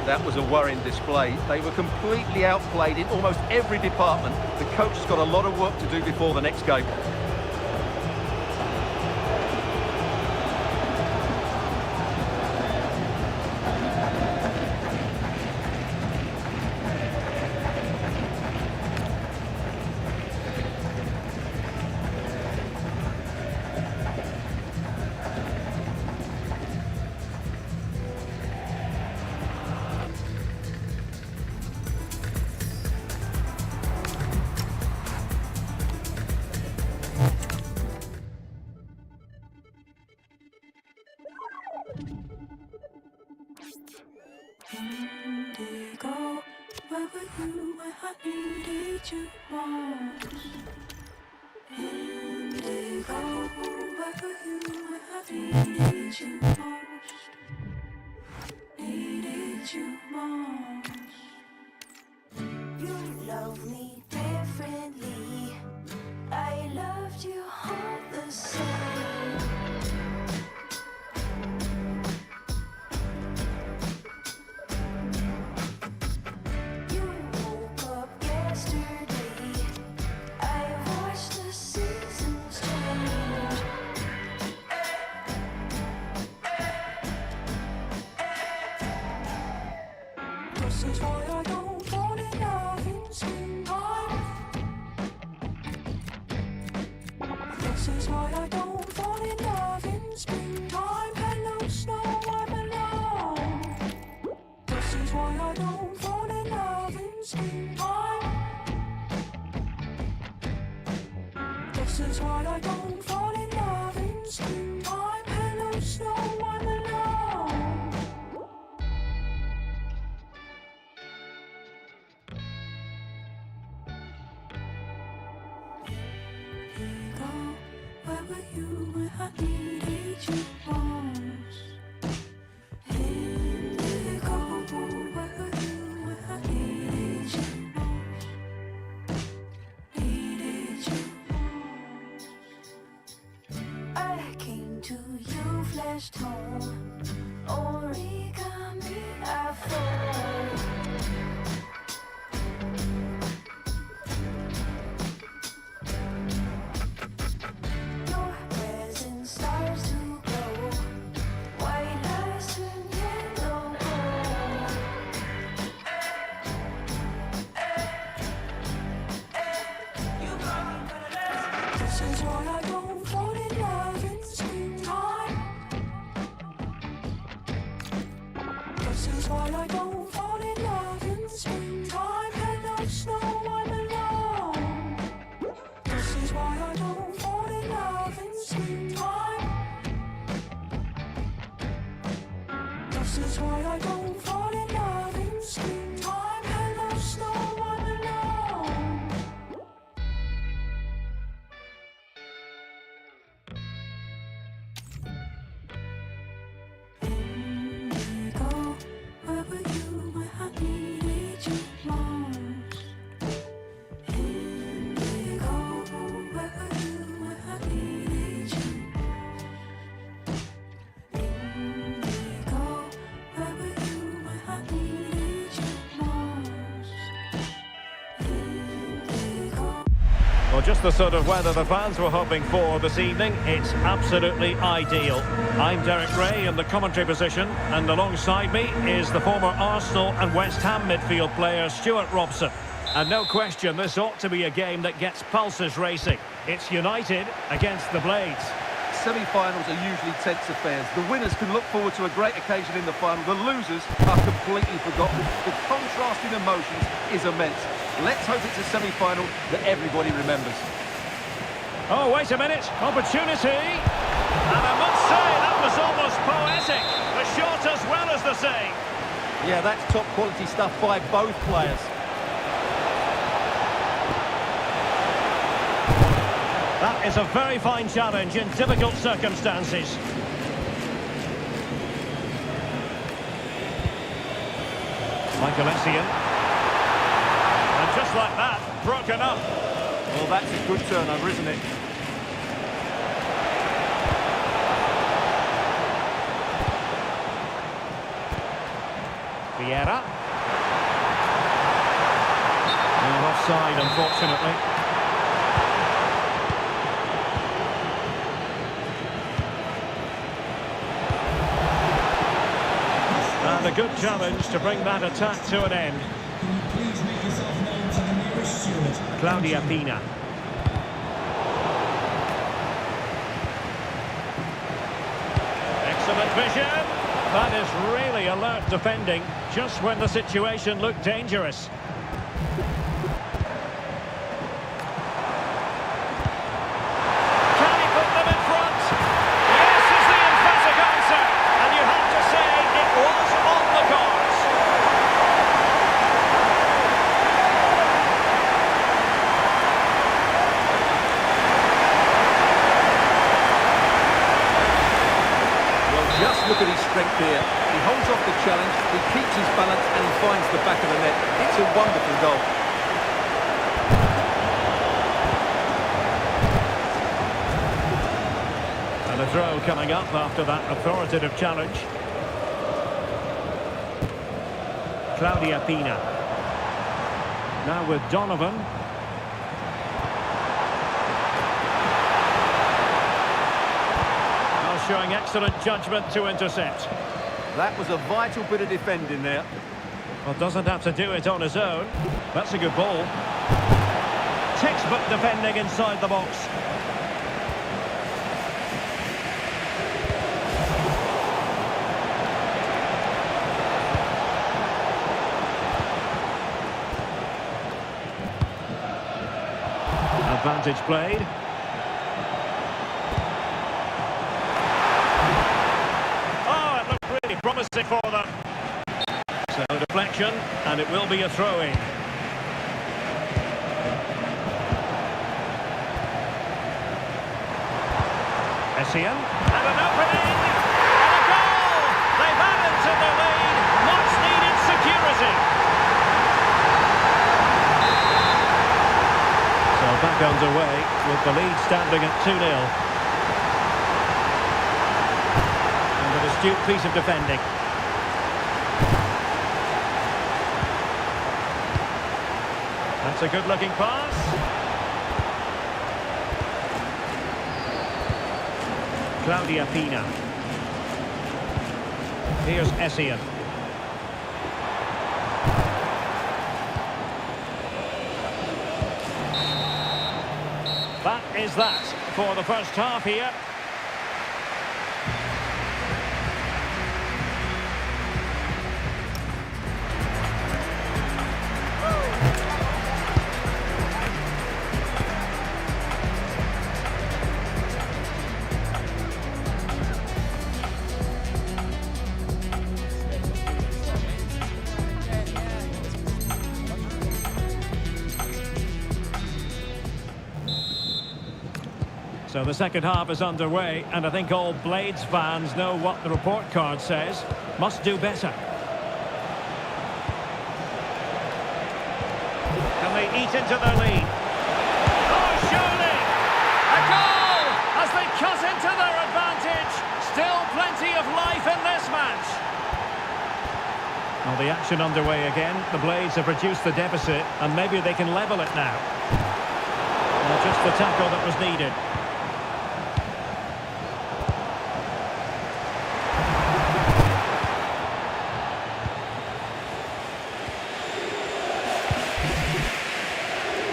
That was a worrying display. They were completely outplayed in almost every department. The coach has got a lot of work to do before the next game. Indigo, where were you when I needed you most? Indigo, where were you when I needed you most? Needed you most. You love me differently. I loved you all the same. You woke up yesterday. I watched the seasons change. This is why I don't fall in love in springtime. This is why I don't fall in love in springtime. Hello, snow, I'm alone. This is why I don't fall in love in springtime. This is why I don't fall in love in springtime. Hello, snow, I'm alone. Indigo, where were you when I needed you most? Indigo, where were you when I needed you most? Needed you most. I came to you, flashed home. Origami, I fall. Your presence starts to glow. White lies turn yellow gold. This is why I don't fall in love in springtime. This is why I don't fall in love in springtime. Hello, snow, I'm alone. This is why I don't fall in love in springtime. This is why I don't fall in love in springtime. Hello, snow, I'm alone. Indigo, where were you when I needed you most? Indigo, where were you when I needed you most? Indigo, where were you when I needed you most? Indigo. Well, just the sort of weather the fans were hoping for this evening. It's absolutely ideal. I'm Derek Ray in the commentary position, and alongside me is the former Arsenal and West Ham midfield player Stuart Robson. And no question, this ought to be a game that gets pulses racing. It's United against the Blades. semi-finals are usually tense affairs. The winners can look forward to a great occasion in the final. The losers are completely forgotten. The contrast in emotions is immense. Let's hope it's a semi-final that everybody remembers. Oh, wait a minute. Opportunity. And I must say, that was almost poetic. The shot as well as the save. Yeah, that's top quality stuff by both players. That is a very fine challenge in difficult circumstances. Michael Essien. And just like that, broken up. Well, that's a good turnover, isn't it? Vieira. No offside, unfortunately. And a good challenge to bring that attack to an end. Can you please make yourself known to the nearest steward? Claudia Pina. Excellent vision. That is really alert defending, just when the situation looked dangerous. Can he put them in front? Yes is the emphatic answer. And you have to say it was on the cards. Just look at his strength here. He holds off the challenge, he keeps his balance and he finds the back of the net. It's a wonderful goal. And a throw coming up after that authoritative challenge. Claudia Pina. Now with Donovan. Showing excellent judgment to intercept. That was a vital bit of defending there. Well, doesn't have to do it on his own. That's a good ball. Textbook defending inside the box. Advantage played. Promising for them. So deflection, and it will be a throw-in. Essien, and an opening, and a goal! They've added to the lead, much needed security. So back underway, with the lead standing at 2-0. Astute piece of defending. That's a good-looking pass. Claudia Pina. Here's Essien. That is that for the first half here. So the second half is underway, and I think all Blades fans know what the report card says. Must do better. Can they eat into their lead? Oh, surely! A goal! As they cut into their advantage. Still plenty of life in this match. Well, the action underway again. The Blades have reduced the deficit, and maybe they can level it now. Well, just the tackle that was needed.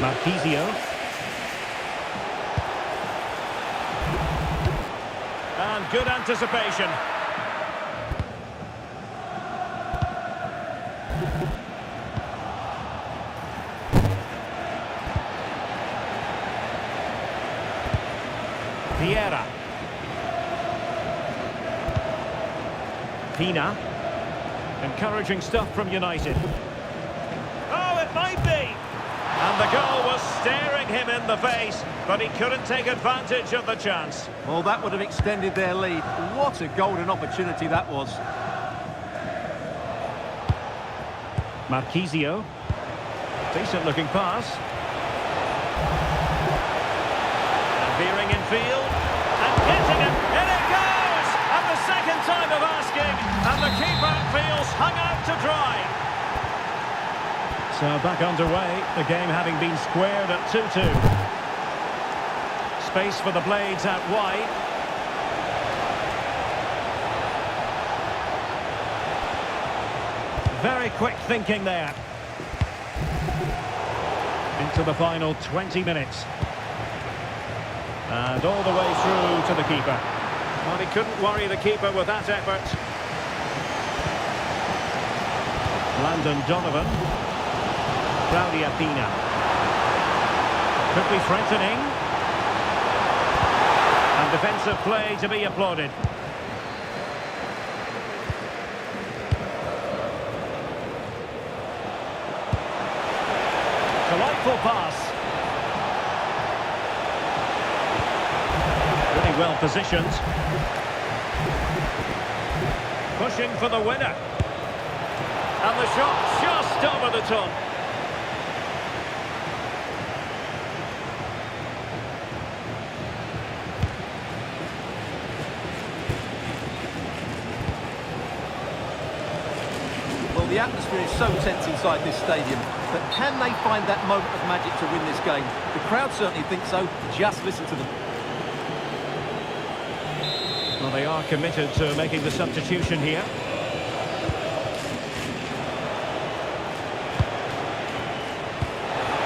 Marquisio. good anticipation. Vieira. Pina. Encouraging stuff from United. Oh, it might be! And the goal was staring him in the face, but he couldn't take advantage of the chance. Well, that would have extended their lead. What a golden opportunity that was. Marquisio. Decent looking pass. Veering in field. And hitting it. In it goes! And the second time of asking. And the keeper feels hung out to dry. So back underway. The game having been squared at 2-2. Space for the Blades out wide. Very quick thinking there. Into the final 20 minutes. And all the way through to the keeper. Well, he couldn't worry the keeper with that effort. Landon Donovan. Claudia Pina. Could be threatening. And defensive play to be applauded. Delightful pass. Really well positioned. Pushing for the winner. And the shot just over the top. Well, the atmosphere is so tense inside this stadium, but can they find that moment of magic to win this game? The crowd certainly think so. Just listen to them. Well, they are committed to making the substitution here.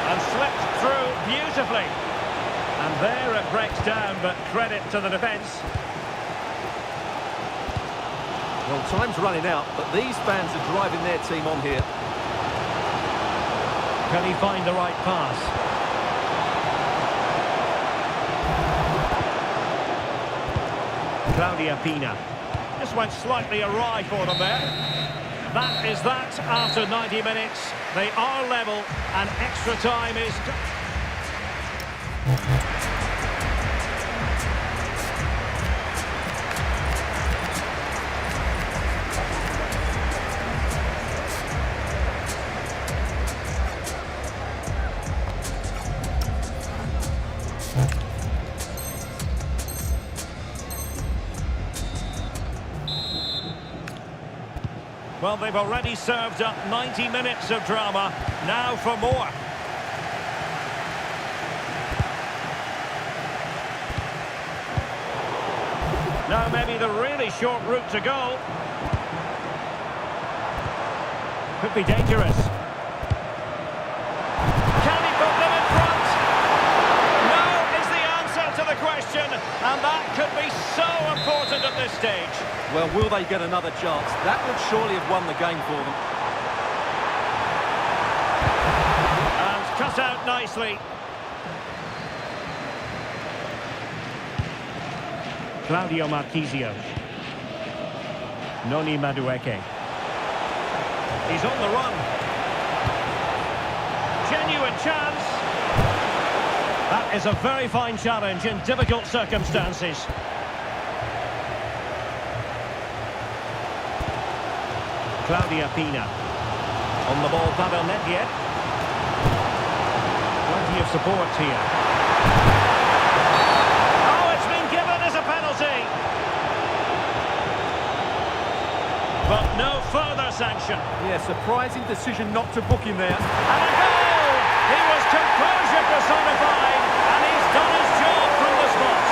And slipped through beautifully. And there it breaks down, but credit to the defence. Well, time's running out, but these fans are driving their team on here. Can he find the right pass? Claudia Pina. Just went slightly awry for them there. That is that after 90 minutes. They are level and extra time is... Well, they've already served up 90 minutes of drama. Now for more. Now maybe the really short route to go. Could be dangerous. Can he put them in front? No is the answer to the question. And that could be so important at this stage. Well, will they get another chance? That would surely have won the game for them. And cut out nicely. Claudio Marquisio. Noni Madueke. He's on the run. Genuine chance. That is a very fine challenge in difficult circumstances. Claudia Pina. On the ball, Pavel Nedved. Plenty of support here. Oh, it's been given as a penalty. But no further sanction. Yeah, surprising decision not to book him there. And a goal! He was composure personified, and he's done his job from the spot.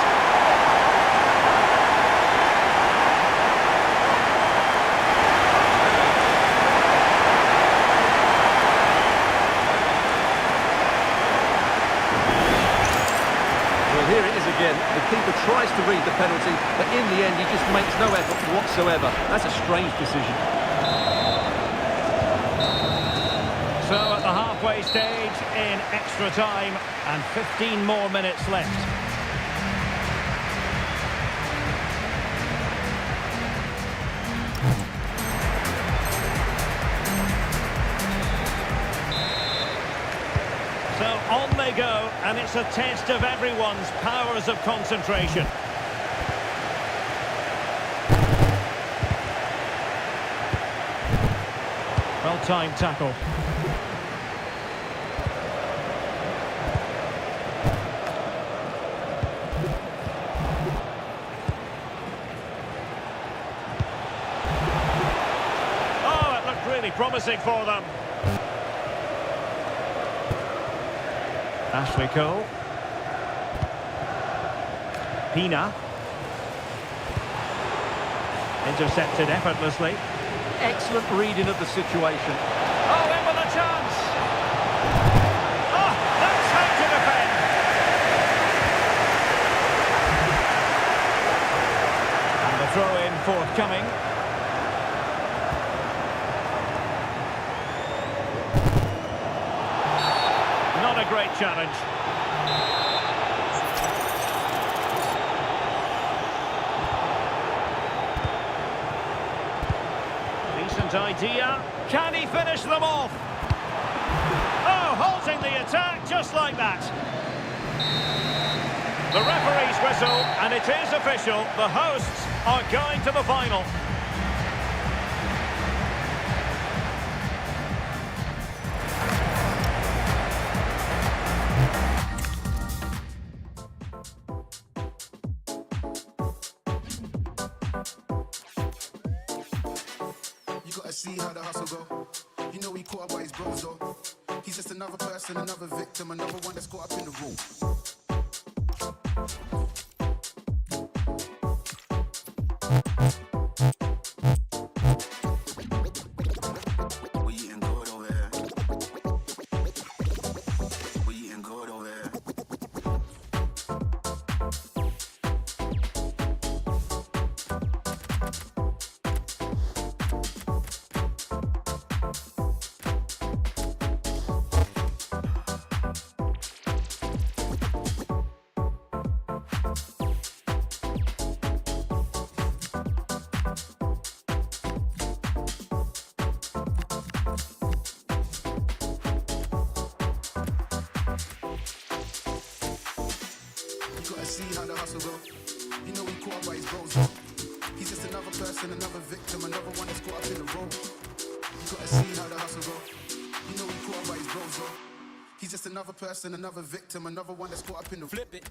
Well, here it is again. The keeper tries to read the penalty, but in the the end, he just makes no effort whatsoever. That's a strange decision. So at the halfway stage in extra time and 15 more minutes left. So on they go, and it's a test of everyone's powers of concentration. Well-timed tackle. Oh, it looked really promising for them. Ashley Cole. Pina. Intercepted effortlessly. Excellent reading of the situation. Oh, in with a chance! Oh, that's how to defend! And the throw-in forthcoming. Not a great challenge. Decent idea. Can he finish them off? Oh, halting the attack just like that. The referee's whistle, and it is official. The hosts are going to the final. See how the hustle go. You know he caught up by his bros though. He's just another person, another victim, another one that's caught up in the room. We eating good over here. We eating good over here. See how the hustle go. You know he caught up by his bros though. He's just another person, another victim, another one that's caught up in the role. You gotta see how the hustle go. You know he caught up by his bros though. He's just another person, another victim, another one that's caught up in the flip it.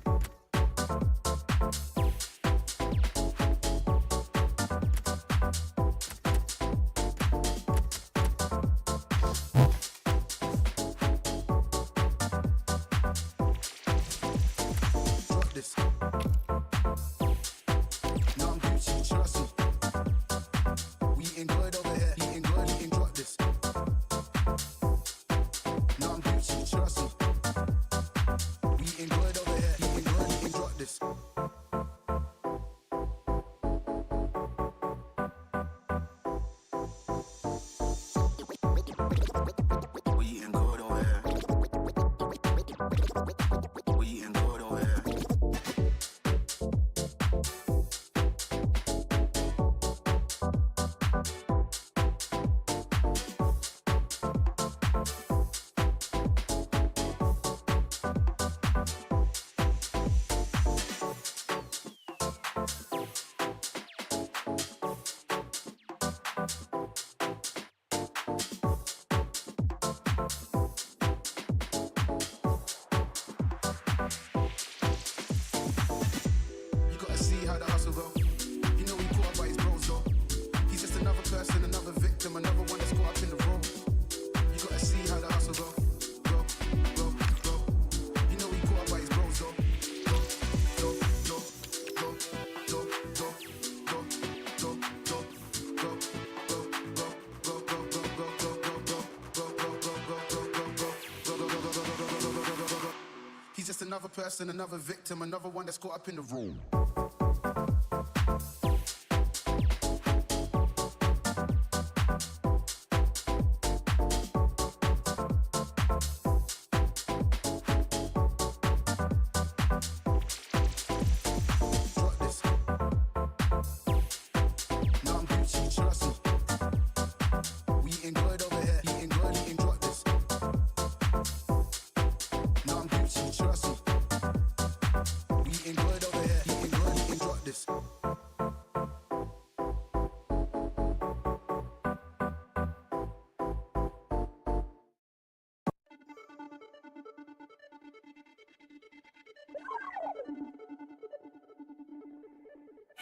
He's just another person, another victim, another one that's caught up in the room.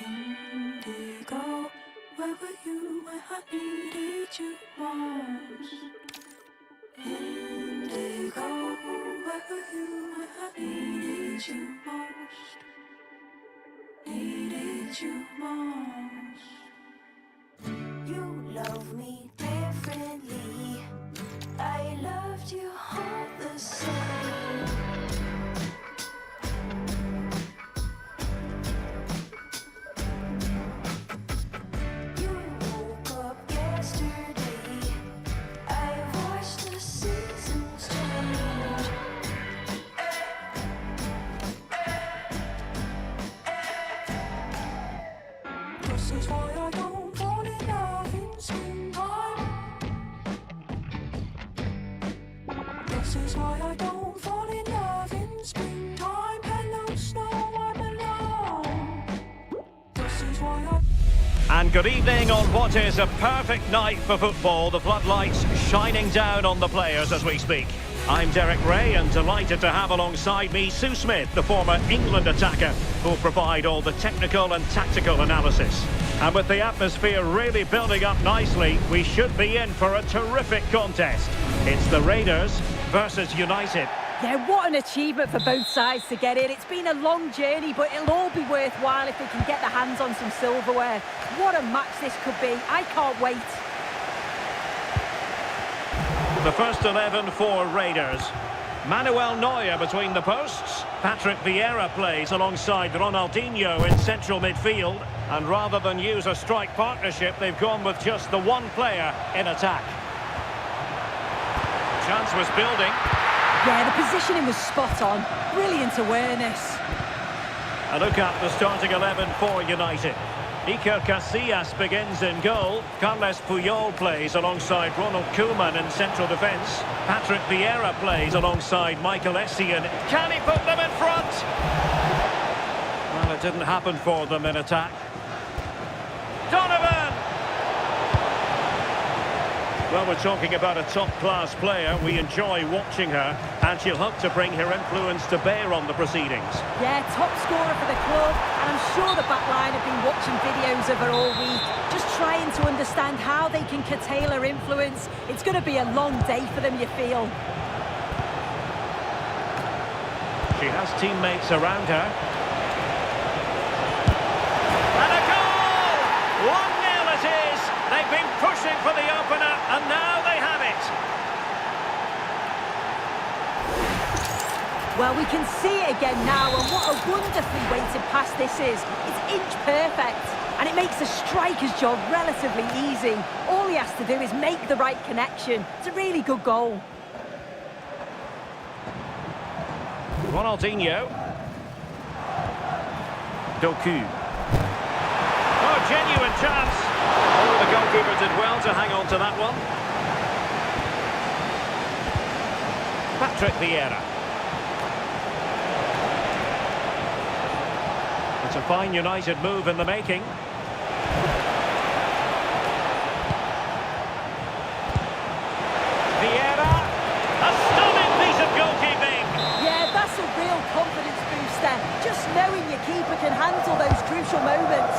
Indigo, where were you when I needed you most? Indigo, where were you when I needed you most? Needed you most. You love me differently. I loved you all the same. You woke up yesterday. I watched the seasons change. This is why I don't fall in love in springtime. This is why I don't fall in love in springtime. Hello, snow, I'm alone. This is why I. And good evening on what is a perfect night for football. The floodlights shining down on the players as we speak. I'm Derek Ray and delighted to have alongside me Sue Smith, the former England attacker, who'll provide all the technical and tactical analysis. And with the atmosphere really building up nicely, we should be in for a terrific contest. It's the Raiders versus United. Yeah, what an achievement for both sides to get in. It's been a long journey, but it'll all be worthwhile if they can get their hands on some silverware. What a match this could be. I can't wait. The first 11 for Raiders. Manuel Neuer between the posts. Patrick Vieira plays alongside Ronaldinho in central midfield. And rather than use a strike partnership, they've gone with just the one player in attack. Chance was building. Yeah, the positioning was spot on. Brilliant awareness. A look at the starting 11 for United. Iker Casillas begins in goal. Carles Puyol plays alongside Ronald Koeman in central defence. Patrick Vieira plays alongside Michael Essien. Can he put them in front? Well, it didn't happen for them in attack. Donovan! Well, we're talking about a top-class player. We enjoy watching her, and she'll hope to bring her influence to bear on the proceedings. Yeah, top scorer for the club, and I'm sure the back line have been watching videos of her all week, just trying to understand how they can curtail her influence. It's going to be a long day for them, you feel. She has teammates around her. And a goal! 1-0 it is! They've been pushing for the opener, and now they have it. Well, we can see it again now, and what a wonderfully weighted pass this is. It's inch perfect, and it makes the striker's job relatively easy. All he has to do is make the right connection. It's a really good goal. Ronaldinho. Doku. Oh, genuine chance. Oh, the goalkeeper did well to hang on to that one. Patrick Vieira. It's a fine United move in the making. Vieira. A stunning piece of goalkeeping. Yeah, that's a real confidence booster. Just knowing your keeper can handle those crucial moments.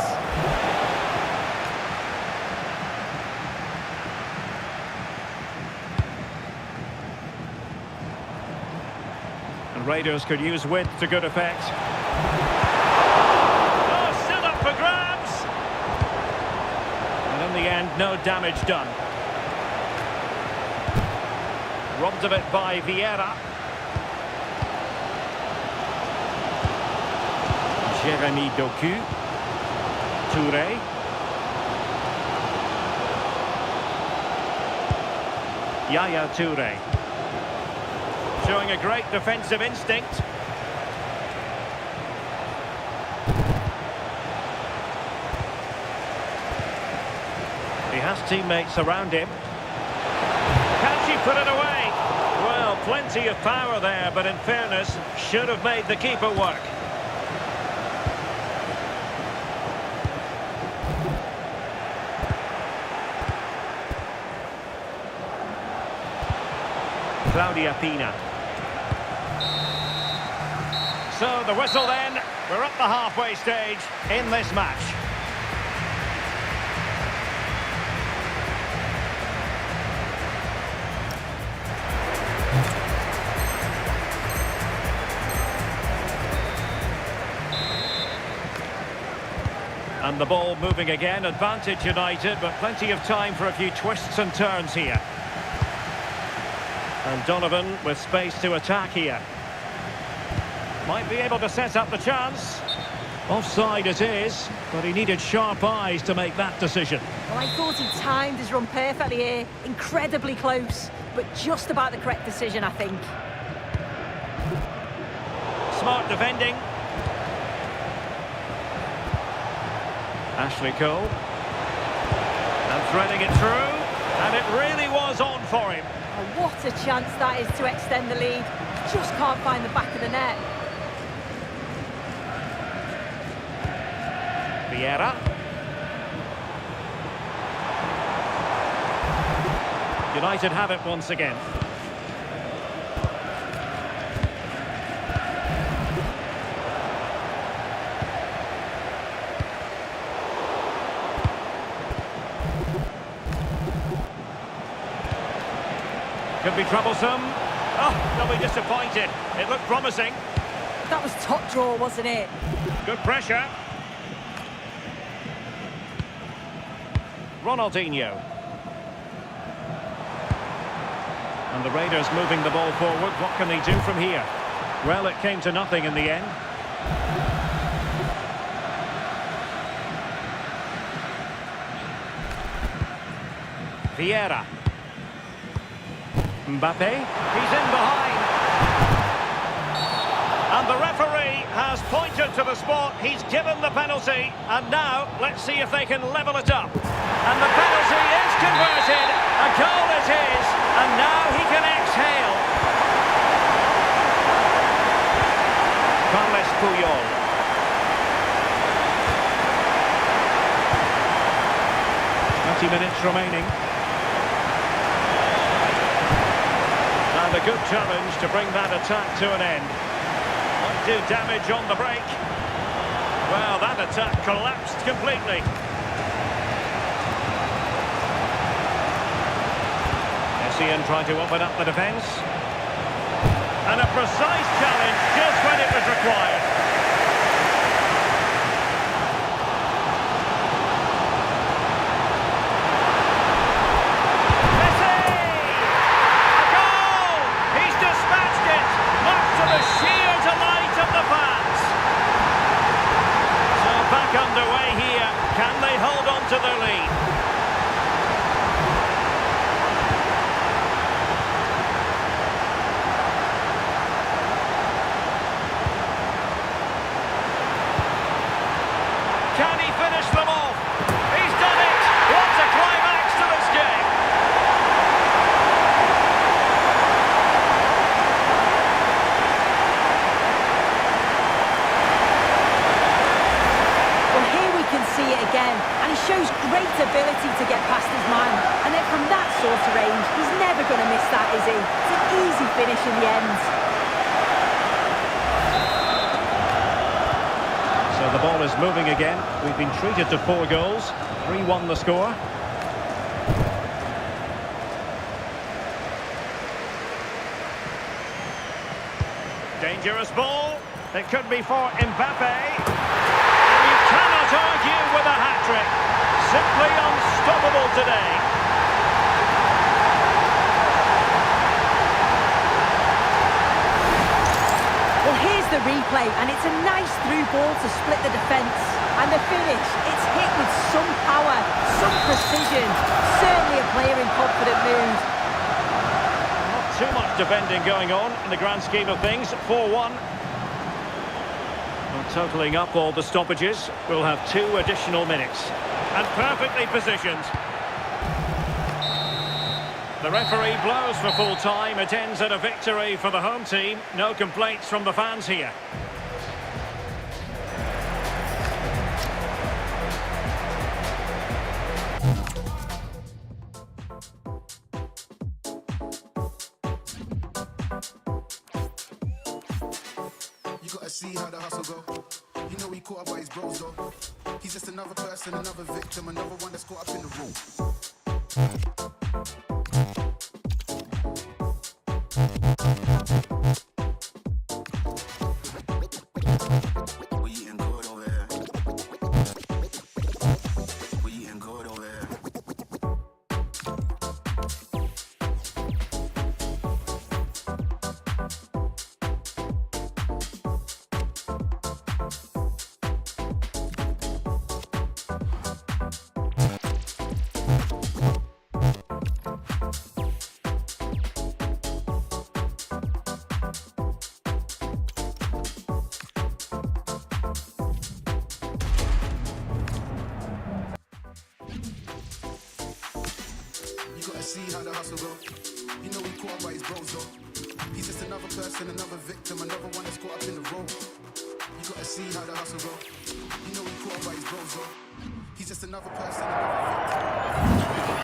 And Raiders could use width to good effect. Oh, still up for grabs. And in the end, no damage done. Robbed of it by Vieira. Jeremy Doku. Touré. Yaya Touré. Showing a great defensive instinct. He has teammates around him. Can she put it away? Well, plenty of power there, but in fairness, should have made the keeper work. Claudia Pina. So the whistle then. We're at the halfway stage in this match. And the ball moving again, advantage United, but plenty of time for a few twists and turns here. And Donovan with space to attack here. Might be able to set up the chance. Offside it is, but he needed sharp eyes to make that decision. Well, I thought he timed his run perfectly here. Incredibly close, but just about the correct decision, I think. Smart defending. Ashley Cole. And threading it through. And it really was on for him. Oh, what a chance that is to extend the lead. Just can't find the back of the net. Vieira. United have it once again. Could be troublesome. Oh, they'll be disappointed. It looked promising. That was top draw, wasn't it? Good pressure. Ronaldinho. And the Raiders moving the ball forward. What can they do from here? Well, it came to nothing in the end. Vieira. Mbappe. He's in behind. And the referee has pointed to the spot. He's given the penalty. And now, let's see if they can level it up. And the penalty is converted. A goal it is. And now he can exhale. Carles Puyol. Minutes remaining. And a good challenge to bring that attack to an end. Might do damage on the break. Well, that attack collapsed completely. Essien trying to open up the defence. And a precise challenge just when it was required. Underway here. Can they hold on to their lead? Can he finish them off? He's done it! What a climax to this game! See it again, and he shows great ability to get past his man, and then from that sort of range he's never going to miss that, is he? It's an easy finish in the end. So the ball is moving again. We've been treated to 4 goals, 3-1 the score. Dangerous ball. It could be for Mbappe. Cannot argue with a hat-trick. Simply unstoppable today. Well, here's the replay, and it's a nice through ball to split the defence. And the finish, it's hit with some power, some precision. Certainly a player in confident mood. Not too much defending going on in the grand scheme of things. 4-1. Totalling up all the stoppages, we'll have 2 additional minutes. And perfectly positioned. The referee blows for full time. It ends at a victory for the home team. No complaints from the fans here. You gotta see how the hustle go. You know he caught up by his bros though. He's just another person, another victim, another one that's caught up in the room. We eating good over here. We eating good over here. You gotta see how the hustle go. You know he caught up by his bros though. He's just another person, another victim, another one that's caught up in the role. You gotta see how the hustle go. You know he caught up by his bros though. He's just another person, another victim.